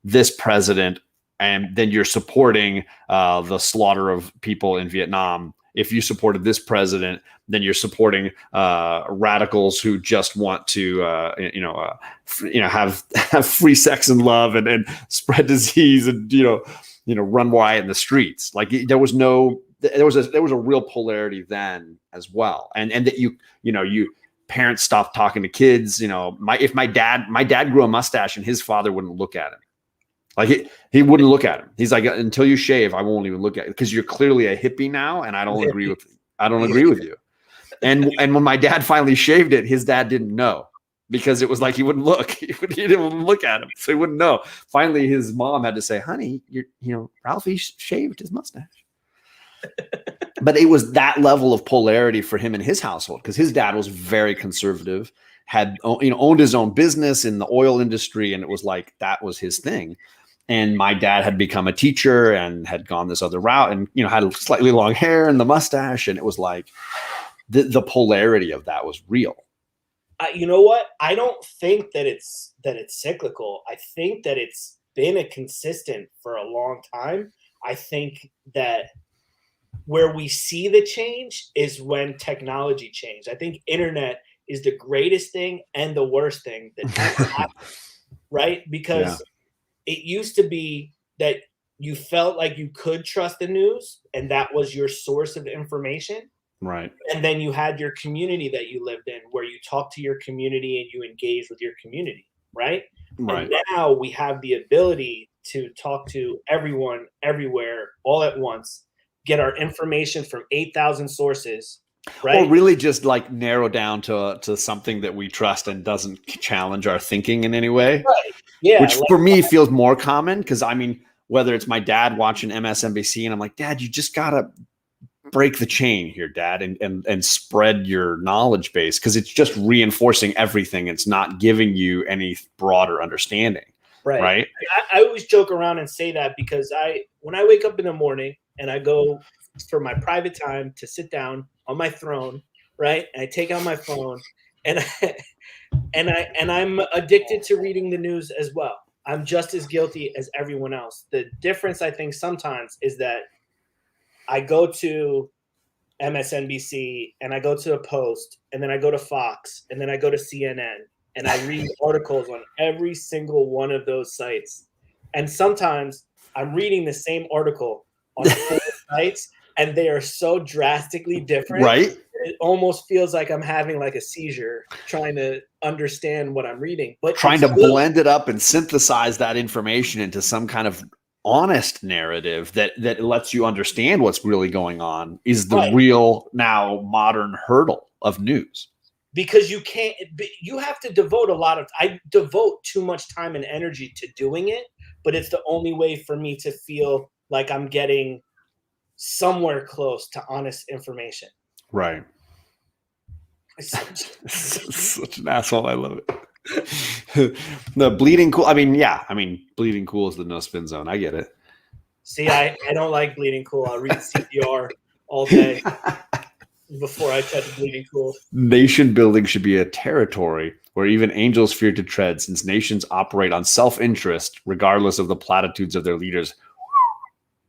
this president and then you're supporting the slaughter of people in Vietnam. If you supported this president, then you're supporting radicals who just want to, have free sex and love and spread disease and run riot in the streets. Like there was a real polarity then as well, and that you parents stopped talking to kids. If my dad grew a mustache and his father wouldn't look at him. Like he wouldn't look at him. He's like, until you shave, I won't even look at it because you're clearly a hippie now, and I don't agree with you. And when my dad finally shaved it, his dad didn't know because it was like he wouldn't look. He didn't look at him, so he wouldn't know. Finally, his mom had to say, "Honey, Ralphie shaved his mustache." But it was that level of polarity for him in his household because his dad was very conservative, had owned his own business in the oil industry, and it was like that was his thing. And my dad had become a teacher and had gone this other route and, had slightly long hair and the mustache. And it was like the polarity of that was real. You know what? I don't think that it's cyclical. I think that it's been a consistent for a long time. I think that where we see the change is when technology changed. I think internet is the greatest thing and the worst thing that ever happened, right? Because it used to be that you felt like you could trust the news and that was your source of information. Right. And then you had your community that you lived in where you talked to your community and you engaged with your community, right? Right. And now we have the ability to talk to everyone, everywhere, all at once, get our information from 8,000 sources, right? Or really just like narrow down to something that we trust and doesn't challenge our thinking in any way. Right. Yeah. Which for me feels more common because whether it's my dad watching MSNBC and I'm like, Dad, you just gotta break the chain here, Dad, and spread your knowledge base because it's just reinforcing everything. It's not giving you any broader understanding. Right. I always joke around and say that because when I wake up in the morning and I go for my private time to sit down on my throne, right, and I take out my phone and I'm addicted to reading the news as well. I'm just as guilty as everyone else. The difference, I think, sometimes is that I go to MSNBC and I go to the Post and then I go to Fox and then I go to CNN and I read articles on every single one of those sites. And sometimes I'm reading the same article on 4 sites and they are so drastically different. Right. It almost feels like I'm having like a seizure trying to understand what I'm reading. But trying to blend it up and synthesize that information into some kind of honest narrative that lets you understand what's really going on is the real now modern hurdle of news. Because you have to devote I devote too much time and energy to doing it, but it's the only way for me to feel like I'm getting somewhere close to honest information. Right. Such an asshole. I love it. The bleeding cool. Bleeding cool is the no spin zone. I get it. See, I don't like bleeding cool. I'll read CPR all day before I touch bleeding cool. Nation building should be a territory where even angels fear to tread, since nations operate on self-interest, regardless of the platitudes of their leaders.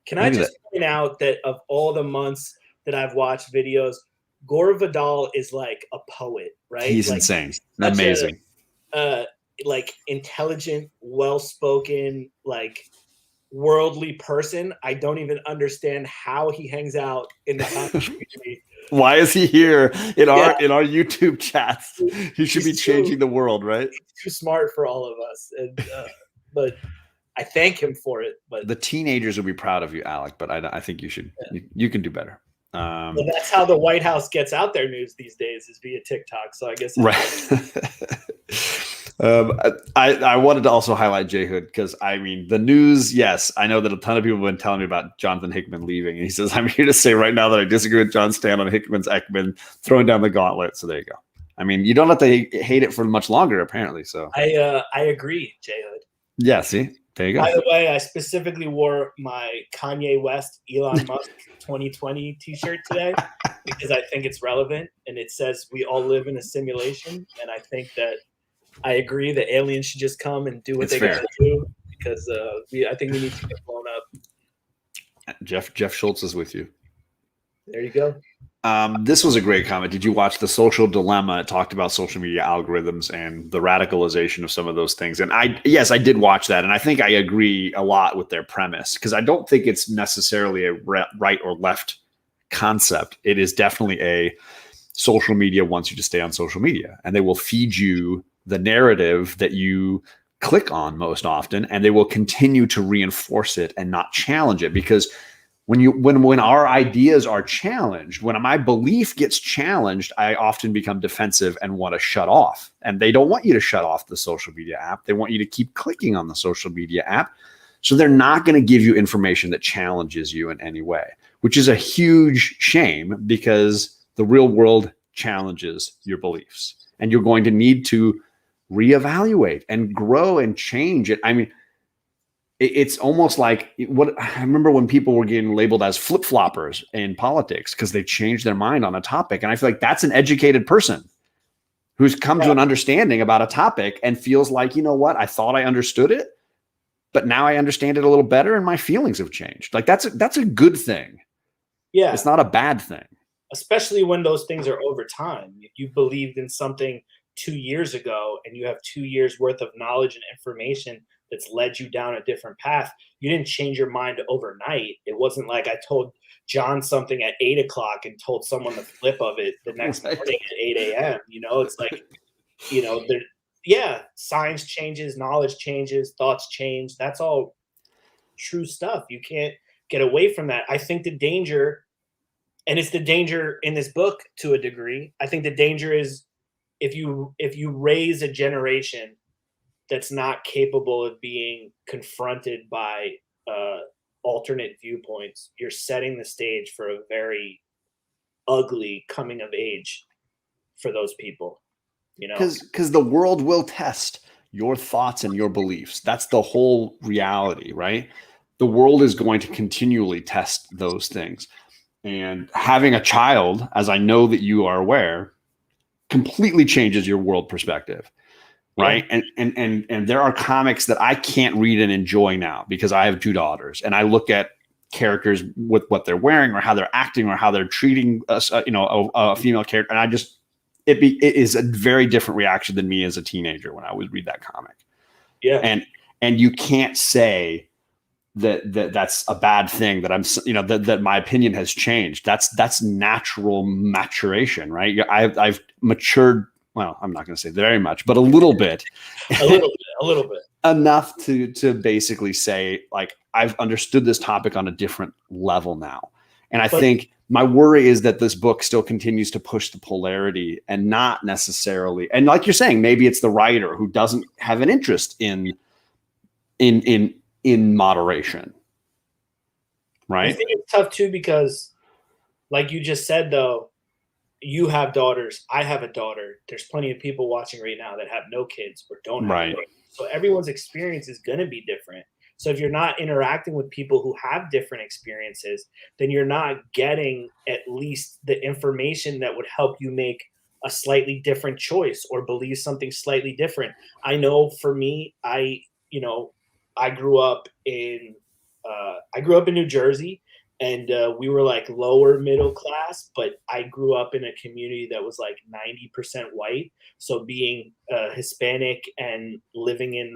Can I just point out that of all the months that I've watched videos, Gore Vidal is like a poet, right? He's insane. Amazing. like intelligent, well-spoken, like worldly person. I don't even understand how he hangs out in the comic community. Why is he here in Yeah. our YouTube chats? He should be He's changing the world, right? too smart for all of us, and but I thank him for it. But The teenagers will be proud of you, Alec. But I think you should. You can do better. well, that's how the White House gets out their news these days, is via TikTok. So I guess right. I wanted to also highlight J Hood because I mean the news. Yes, I know that a ton of people have been telling me about Jonathan Hickman leaving, and he says I'm here to say right now that I disagree with John's stand on Hickman's Ekman throwing down the gauntlet. So there you go. I mean, you don't have to hate it for much longer, apparently. So I agree, J Hood. Yeah, see, there you go. By the way, I specifically wore my Kanye West Elon Musk 2020 T-shirt today because I think it's relevant, and it says we all live in a simulation, and I think that I agree that aliens should just come and do what they got to do because I think we need to get blown up. Jeff Schultz is with you. There you go. This was a great comment. Did you watch The Social Dilemma? It talked about social media algorithms and the radicalization of some of those things. And I did watch that. And I think I agree a lot with their premise because I don't think it's necessarily a right or left concept. It is definitely a social media wants you to stay on social media, and they will feed you the narrative that you click on most often, and they will continue to reinforce it and not challenge it. Because when our ideas are challenged, when my belief gets challenged, I often become defensive and want to shut off. And they don't want you to shut off the social media app. They want you to keep clicking on the social media app. So they're not going to give you information that challenges you in any way, which is a huge shame because the real world challenges your beliefs. And you're going to need to reevaluate and grow and change it. I mean, it's almost like what I remember when people were getting labeled as flip-floppers in politics because they changed their mind on a topic. And I feel like that's an educated person who's come to an understanding about a topic and feels like, you know what, I thought I understood it, but now I understand it a little better and my feelings have changed. Like that's a good thing. Yeah. It's not a bad thing. Especially when those things are over time. If you believed in something 2 years ago and you have 2 years worth of knowledge and information that's led you down a different path, you didn't change your mind overnight. It wasn't like I told John something at 8 o'clock and told someone the flip of it the next morning at 8 a.m. It's like, science changes, knowledge changes, thoughts change. That's all true stuff. You can't get away from that. I think the danger, and it's the danger in this book to a degree, I think the danger is if you raise a generation that's not capable of being confronted by alternate viewpoints, you're setting the stage for a very ugly coming of age for those people. Because the world will test your thoughts and your beliefs. That's the whole reality, right? The world is going to continually test those things. And having a child, as I know that you are aware, completely changes your world perspective. Right. Yeah. And there are comics that I can't read and enjoy now because I have 2 daughters and I look at characters with what they're wearing or how they're acting or how they're treating us, a female character. And it is a very different reaction than me as a teenager when I would read that comic. Yeah. And you can't say that's a bad thing that that my opinion has changed. That's natural maturation, right? I've matured. Well, I'm not going to say very much, but a little bit, a little bit enough to basically say like, I've understood this topic on a different level now. And I think my worry is that this book still continues to push the polarity and not necessarily. And like you're saying, maybe it's the writer who doesn't have an interest in moderation. Right. I think it's tough too, because like you just said, though, you have daughters. I have a daughter. There's plenty of people watching right now that have no kids or don't have kids. So everyone's experience is going to be different. So if you're not interacting with people who have different experiences, then you're not getting at least the information that would help you make a slightly different choice or believe something slightly different. I know for me, I grew up in New Jersey, and we were like lower middle class, but I grew up in a community that was like 90% white. So being Hispanic and living in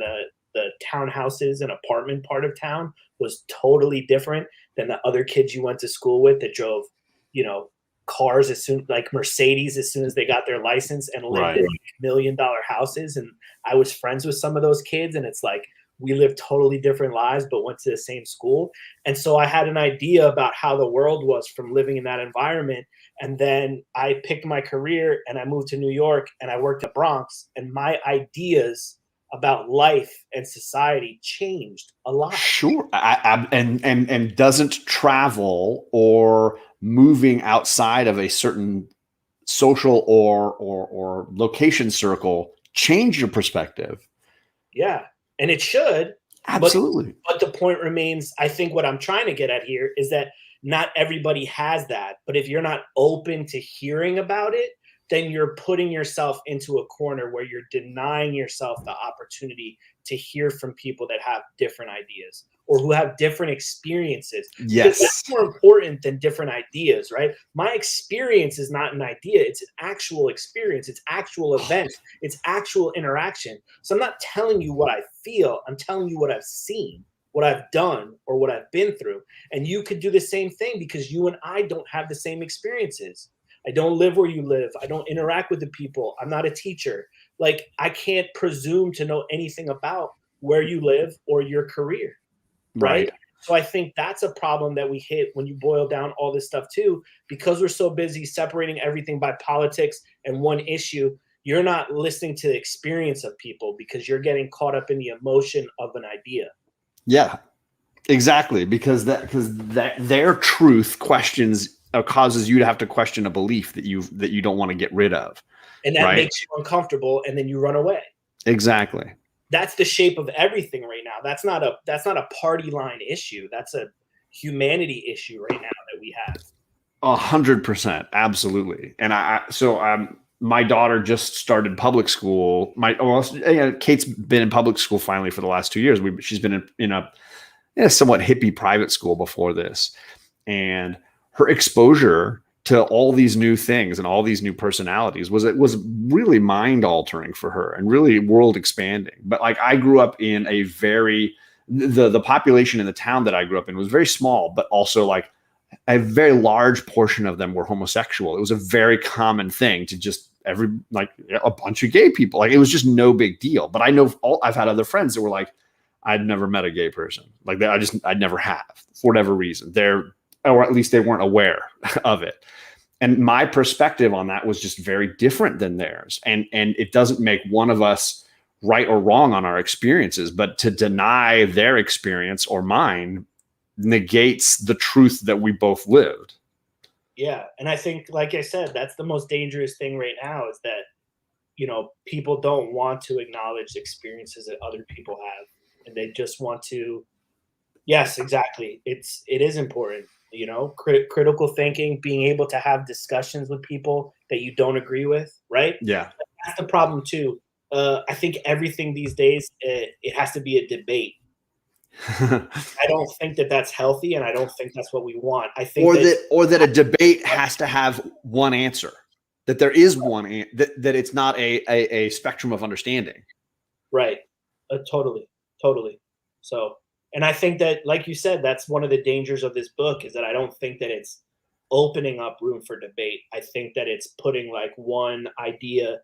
the townhouses and apartment part of town was totally different than the other kids you went to school with that drove, you know, cars as soon like Mercedes as soon as they got their license and lived in like $1 million houses. And I was friends with some of those kids, and it's like we lived totally different lives but went to the same school. And so I had an idea about how the world was from living in that environment. And then I picked my career and I moved to New York and I worked at Bronx, and my ideas about life and society changed a lot. Sure. And doesn't travel or moving outside of a certain social or location circle change your perspective? Yeah. And it should. Absolutely. But the point remains, I think what I'm trying to get at here is that not everybody has that. But if you're not open to hearing about it, then you're putting yourself into a corner where you're denying yourself the opportunity to hear from people that have different ideas or who have different experiences. Yes. That's more important than different ideas, right? My experience is not an idea. It's an actual experience. It's actual events. It's actual interaction. So I'm not telling you what I feel. I'm telling you what I've seen, what I've done, or what I've been through. And you could do the same thing because you and I don't have the same experiences. I don't live where you live. I don't interact with the people. I'm not a teacher. Like, I can't presume to know anything about where you live or your career, right? So I think that's a problem that we hit when you boil down all this stuff too, because we're so busy separating everything by politics and one issue. You're not listening to the experience of people because you're getting caught up in the emotion of an idea. Yeah, exactly. Because their truth questions causes you to have to question a belief that you don't want to get rid of, and that makes you uncomfortable, and then you run away. Exactly. That's the shape of everything right now. That's not a party line issue. That's a humanity issue right now that we have. 100%, absolutely. And my daughter just started public school. Kate's been in public school finally for the last 2 years. She's been in a somewhat hippie private school before this, and her exposure to all these new things and all these new personalities was really mind altering for her and really world expanding. But like, I grew up in the population in the town that I grew up in was very small, but also like a very large portion of them were homosexual. It was a very common thing to just a bunch of gay people. Like, it was just no big deal. But I've had other friends that were like, I'd never met a gay person like that. I'd never have, for whatever reason. Or at least they weren't aware of it. And my perspective on that was just very different than theirs. And it doesn't make one of us right or wrong on our experiences, but to deny their experience or mine negates the truth that we both lived. Yeah. And I think, like I said, that's the most dangerous thing right now is that, people don't want to acknowledge experiences that other people have. And they just want to, yes, exactly. It is important. Critical thinking, being able to have discussions with people that you don't agree with, right? Yeah. That's the problem too. I think everything these days, it has to be a debate. I don't think that that's healthy, and I don't think that's what we want. I think that a debate has to have one answer, that there is one, that it's not a spectrum of understanding. Right. Totally. So, and I think that, like you said, that's one of the dangers of this book is that I don't think that it's opening up room for debate. I think that it's putting like one idea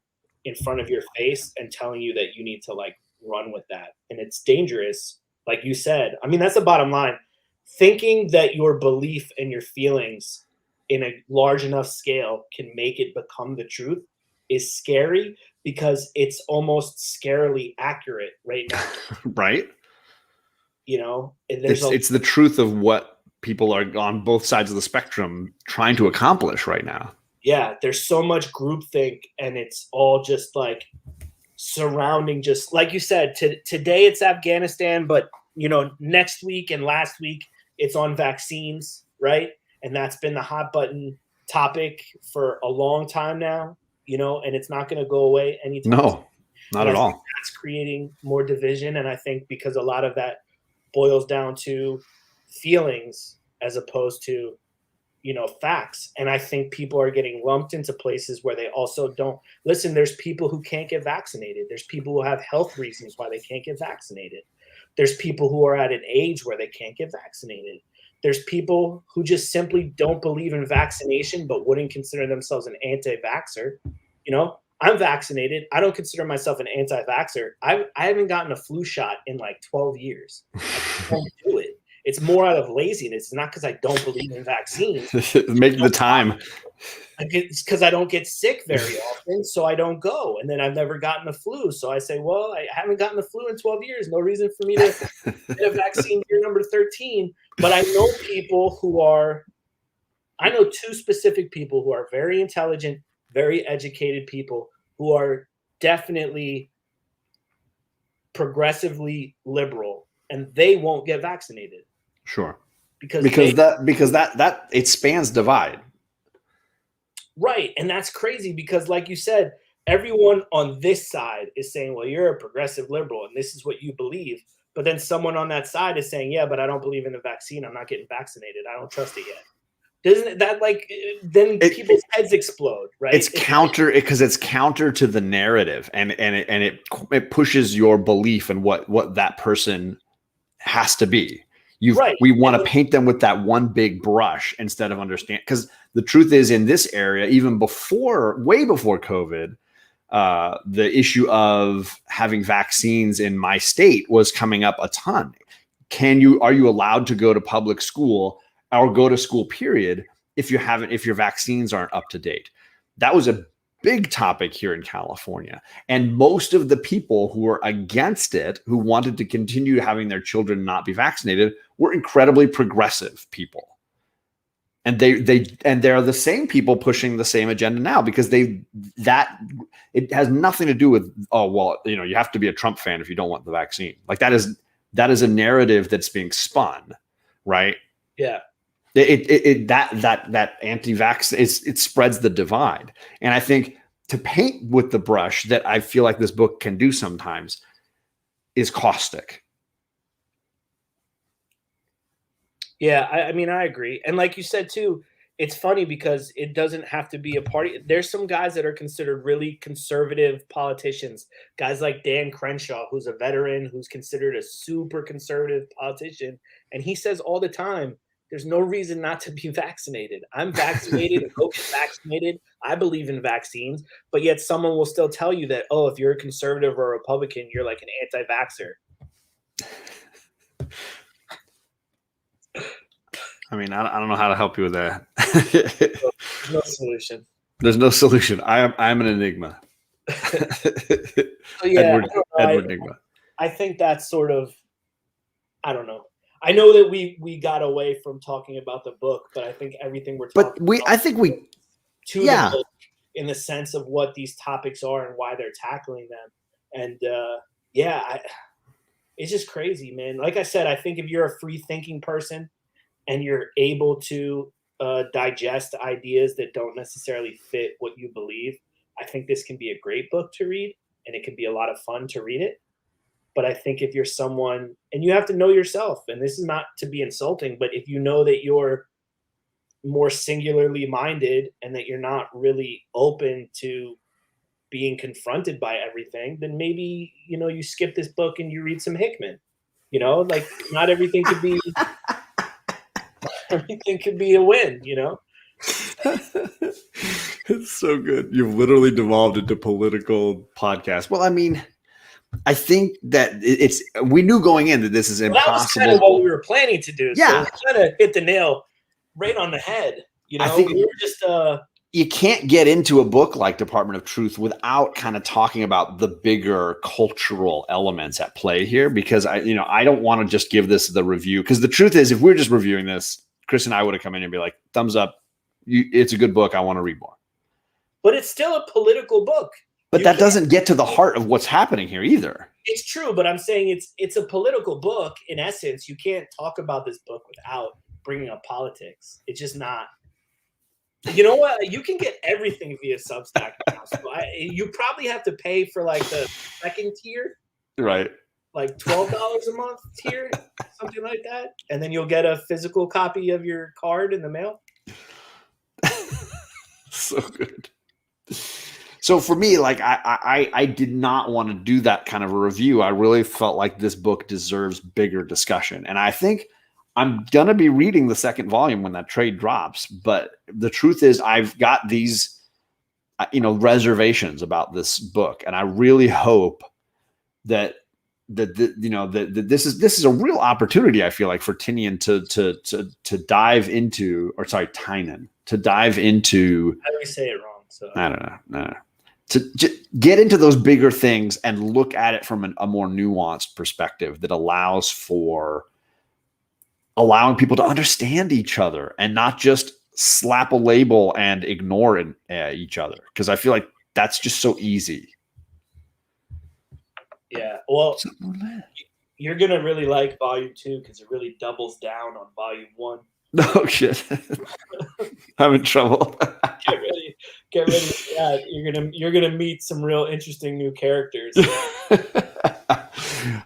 in front of your face and telling you that you need to like run with that. And it's dangerous. Like you said, I mean, that's the bottom line. Thinking that your belief and your feelings in a large enough scale can make it become the truth is scary because it's almost scarily accurate right now. Right. It's the truth of what people are on both sides of the spectrum trying to accomplish right now. Yeah, there's so much groupthink, and it's all just like surrounding, just like you said, today it's Afghanistan, but next week and last week it's on vaccines, right? And that's been the hot button topic for a long time now, and it's not going to go away anytime soon. No, not at all. That's creating more division, and I think because a lot of that boils down to feelings as opposed to, facts. And I think people are getting lumped into places where they also don't listen. There's people who can't get vaccinated. There's people who have health reasons why they can't get vaccinated. There's people who are at an age where they can't get vaccinated. There's people who just simply don't believe in vaccination, but wouldn't consider themselves an anti-vaxxer. I'm vaccinated. I don't consider myself an anti-vaxxer. I haven't gotten a flu shot in like 12 years. I don't do it. It's more out of laziness. It's not because I don't believe in vaccines. Make the time. It's because I don't get sick very often, so I don't go. And then I've never gotten the flu. So I say, well, I haven't gotten the flu in 12 years. No reason for me to get a vaccine year number 13. But I know I know two specific people who are very intelligent, very educated people who are definitely progressively liberal, and they won't get vaccinated. Sure. Because that it spans divide. Right. And that's crazy because, like you said, everyone on this side is saying, well, you're a progressive liberal and this is what you believe. But then someone on that side is saying, yeah, but I don't believe in the vaccine. I'm not getting vaccinated. I don't trust it yet. Doesn't that then people's heads explode, right? It's counter to the narrative, and it pushes your belief in what that person has to be. We want to paint them with that one big brush instead of understand, because the truth is, in this area, even way before COVID, the issue of having vaccines in my state was coming up a ton. Are you allowed to go to public school or go to school period if your vaccines aren't up to date? That was a big topic here in California. And most of the people who were against it, who wanted to continue having their children not be vaccinated, were incredibly progressive people. And they're the same people pushing the same agenda now, because it has nothing to do with, oh, well, you have to be a Trump fan if you don't want the vaccine. Like that is a narrative that's being spun, right? Yeah. That anti-vax, it spreads the divide. And I think to paint with the brush that I feel like this book can do sometimes is caustic. Yeah, I mean, I agree. And like you said, too, it's funny because it doesn't have to be a party. There's some guys that are considered really conservative politicians, guys like Dan Crenshaw, who's a veteran, who's considered a super conservative politician. And he says all the time, there's no reason not to be vaccinated. I'm vaccinated. Go get vaccinated. I believe in vaccines. But yet someone will still tell you that, oh, if you're a conservative or a Republican, you're like an anti-vaxxer. I mean, I don't know how to help you with that. There's no solution. There's no solution. I'm an enigma. So, yeah, Edward Enigma. I think that's sort of, I don't know. I know that we got away from talking about the book, but I think everything we're talking about in the sense of what these topics are and why they're tackling them. And it's just crazy, man. Like I said, I think if you're a free thinking person and you're able to digest ideas that don't necessarily fit what you believe, I think this can be a great book to read, and it can be a lot of fun to read it. But I think if you're someone, and you have to know yourself, and this is not to be insulting, but if you know that you're more singularly minded and that you're not really open to being confronted by everything, then maybe, you skip this book and you read some Hickman. Like not everything could be everything could be a win, It's so good. You've literally devolved into political podcast. Well, I mean, I think that we knew going in that this is impossible. That was kind of what we were planning to do. Yeah. So we kind of hit the nail right on the head. I think we were just you can't get into a book like Department of Truth without kind of talking about the bigger cultural elements at play here, because I don't want to just give this the review, because the truth is, if we were just reviewing this, Chris and I would have come in and be like, thumbs up, it's a good book, I want to read more. But it's still a political book. But that doesn't get to the heart of what's happening here either. It's true, but I'm saying it's a political book in essence. You can't talk about this book without bringing up politics. It's just not. You know what? You can get everything via Substack now. So you probably have to pay for like the second tier. Right. like $12 a month tier, something like that, and then you'll get a physical copy of your card in the mail. So good. So for me, like I did not want to do that kind of a review. I really felt like this book deserves bigger discussion, and I think I'm gonna be reading the second volume when that trade drops. But the truth is, I've got these, reservations about this book, and I really hope that this is a real opportunity. I feel like for Tynion to dive into, or sorry, Tynion to dive into. I always say it wrong, so I don't know. No. To get into those bigger things and look at it from a more nuanced perspective that allows for allowing people to understand each other and not just slap a label and ignore each other. Because I feel like that's just so easy. Yeah, well, you're going to really like Volume 2 because it really doubles down on Volume 1. No shit. I'm in trouble. Get ready for that. You're gonna meet some real interesting new characters. I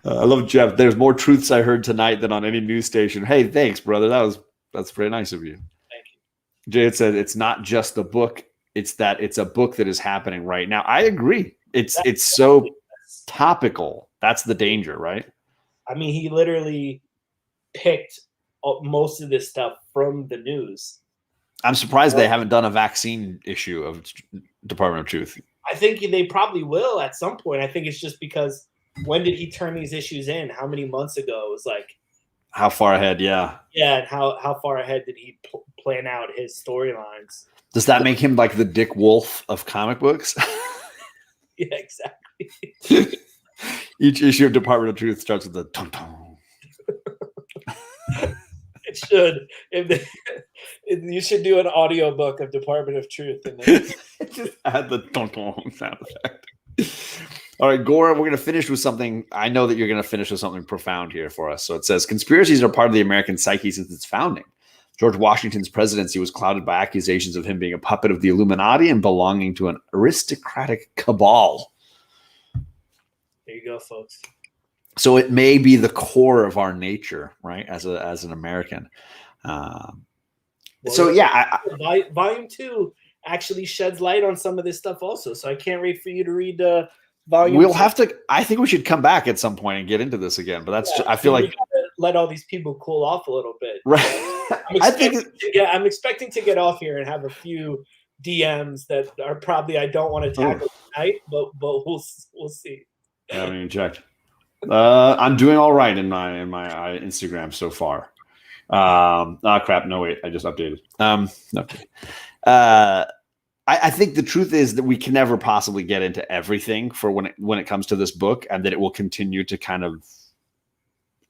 love Jeff. There's more truths I heard tonight than on any news station. Hey, thanks, brother. That's very nice of you. Thank you. Jay had said it's not just a book, it's a book that is happening right now. I agree. It's so topical. That's the danger, right? I mean, he literally picked most of this stuff from the news. I'm surprised they haven't done a vaccine issue of Department of Truth. I think they probably will at some point. I think it's just because when did he turn these issues in? How many months ago? It was like how far ahead? Yeah. Yeah, and how far ahead did he plan out his storylines? Does that make him like the Dick Wolf of comic books? Yeah, exactly. Each issue of Department of Truth starts with the tum-tum. It should. You should do an audiobook of Department of Truth. And then just add the tum-tum sound effect. All right, Gora, we're going to finish with something. I know that you're going to finish with something profound here for us. So it says, conspiracies are part of the American psyche since its founding. George Washington's presidency was clouded by accusations of him being a puppet of the Illuminati and belonging to an aristocratic cabal. There you go, folks. So it may be the core of our nature, right, as an American. Volume 2 actually sheds light on some of this stuff also. So I can't wait for you to read Volume 2. We'll have to. I think we should come back at some point and get into this again. But I feel like let all these people cool off a little bit. Right. I'm expecting to get off here and have a few DMs that are probably I don't want to tackle tonight, but we'll see. I haven't even checked. I'm doing all right in my Instagram so far. Crap. No, wait. I just updated. Okay. I think the truth is that we can never possibly get into everything for when it comes to this book, and that it will continue to kind of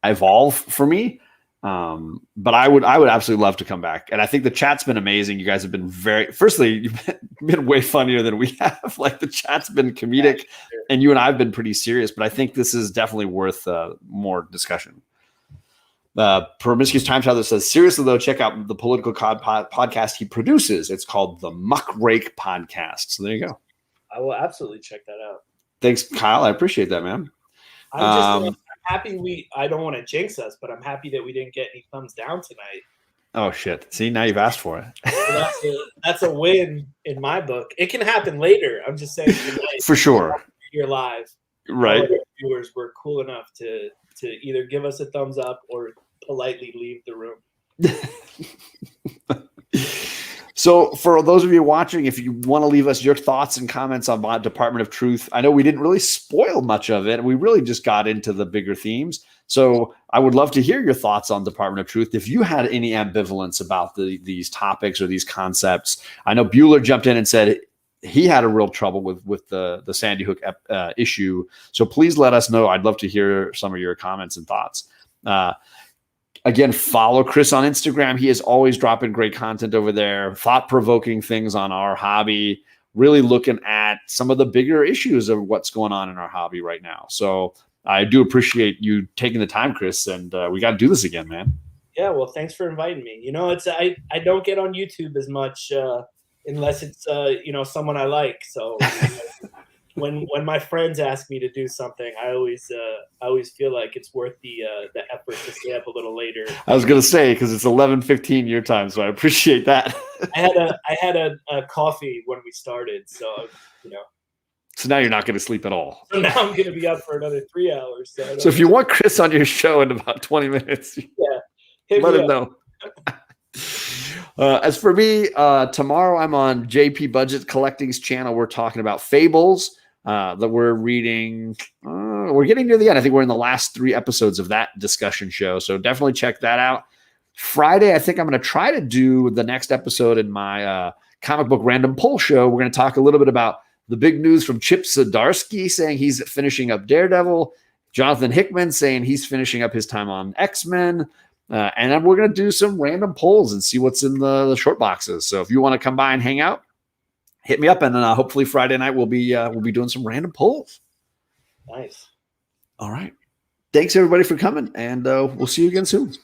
evolve for me. But I would absolutely love to come back. And I think the chat's been amazing. You guys have been firstly, you've been way funnier than we have. Like the chat's been comedic, and you and I have been pretty serious, but I think this is definitely worth more discussion. Promiscuous Time Traveler says, seriously though, check out the political podcast he produces. It's called the Muckrake Podcast. So there you go. I will absolutely check that out. Thanks, Kyle. I appreciate that, man. I'm happy I don't want to jinx us, but I'm happy that we didn't get any thumbs down tonight. Oh shit. See, now you've asked for it. So that's a win in my book. It can happen later. I'm just saying tonight, for sure. You're live. Right. All our viewers were cool enough to either give us a thumbs up or politely leave the room. So for those of you watching, if you want to leave us your thoughts and comments on Department of Truth, I know we didn't really spoil much of it. We really just got into the bigger themes. So I would love to hear your thoughts on Department of Truth. If you had any ambivalence about these topics or these concepts, I know Bueller jumped in and said he had a real trouble with the Sandy Hook issue. So please let us know. I'd love to hear some of your comments and thoughts. Again, follow Chris on Instagram. He is always dropping great content over there, thought-provoking things on our hobby, really looking at some of the bigger issues of what's going on in our hobby right now. So I do appreciate you taking the time, Chris, and we got to do this again, man. Yeah, well, thanks for inviting me. You know, I don't get on YouTube as much unless it's someone I like. So when my friends ask me to do something, I always feel like it's worth the effort to stay up a little later. I was going to say, because it's 11:15 your time, so I appreciate that. I had a coffee when we started, so So now you're not going to sleep at all. So now I'm going to be up for another 3 hours. So if you want Chris on your show in about 20 minutes, let him know. As for me, tomorrow I'm on JP Budget Collecting's channel. We're talking about Fables that we're reading. We're getting near the end. I think we're in the last 3 episodes of that discussion show. So definitely check that out. Friday, I think I'm going to try to do the next episode in my comic book random poll show. We're going to talk a little bit about the big news from Chip Zdarsky saying he's finishing up Daredevil. Jonathan Hickman saying he's finishing up his time on X-Men. And then we're going to do some random polls and see what's in the short boxes. So if you want to come by and hang out, hit me up. And then hopefully Friday night we'll be doing some random polls. Nice. All right. Thanks everybody for coming, and we'll see you again soon.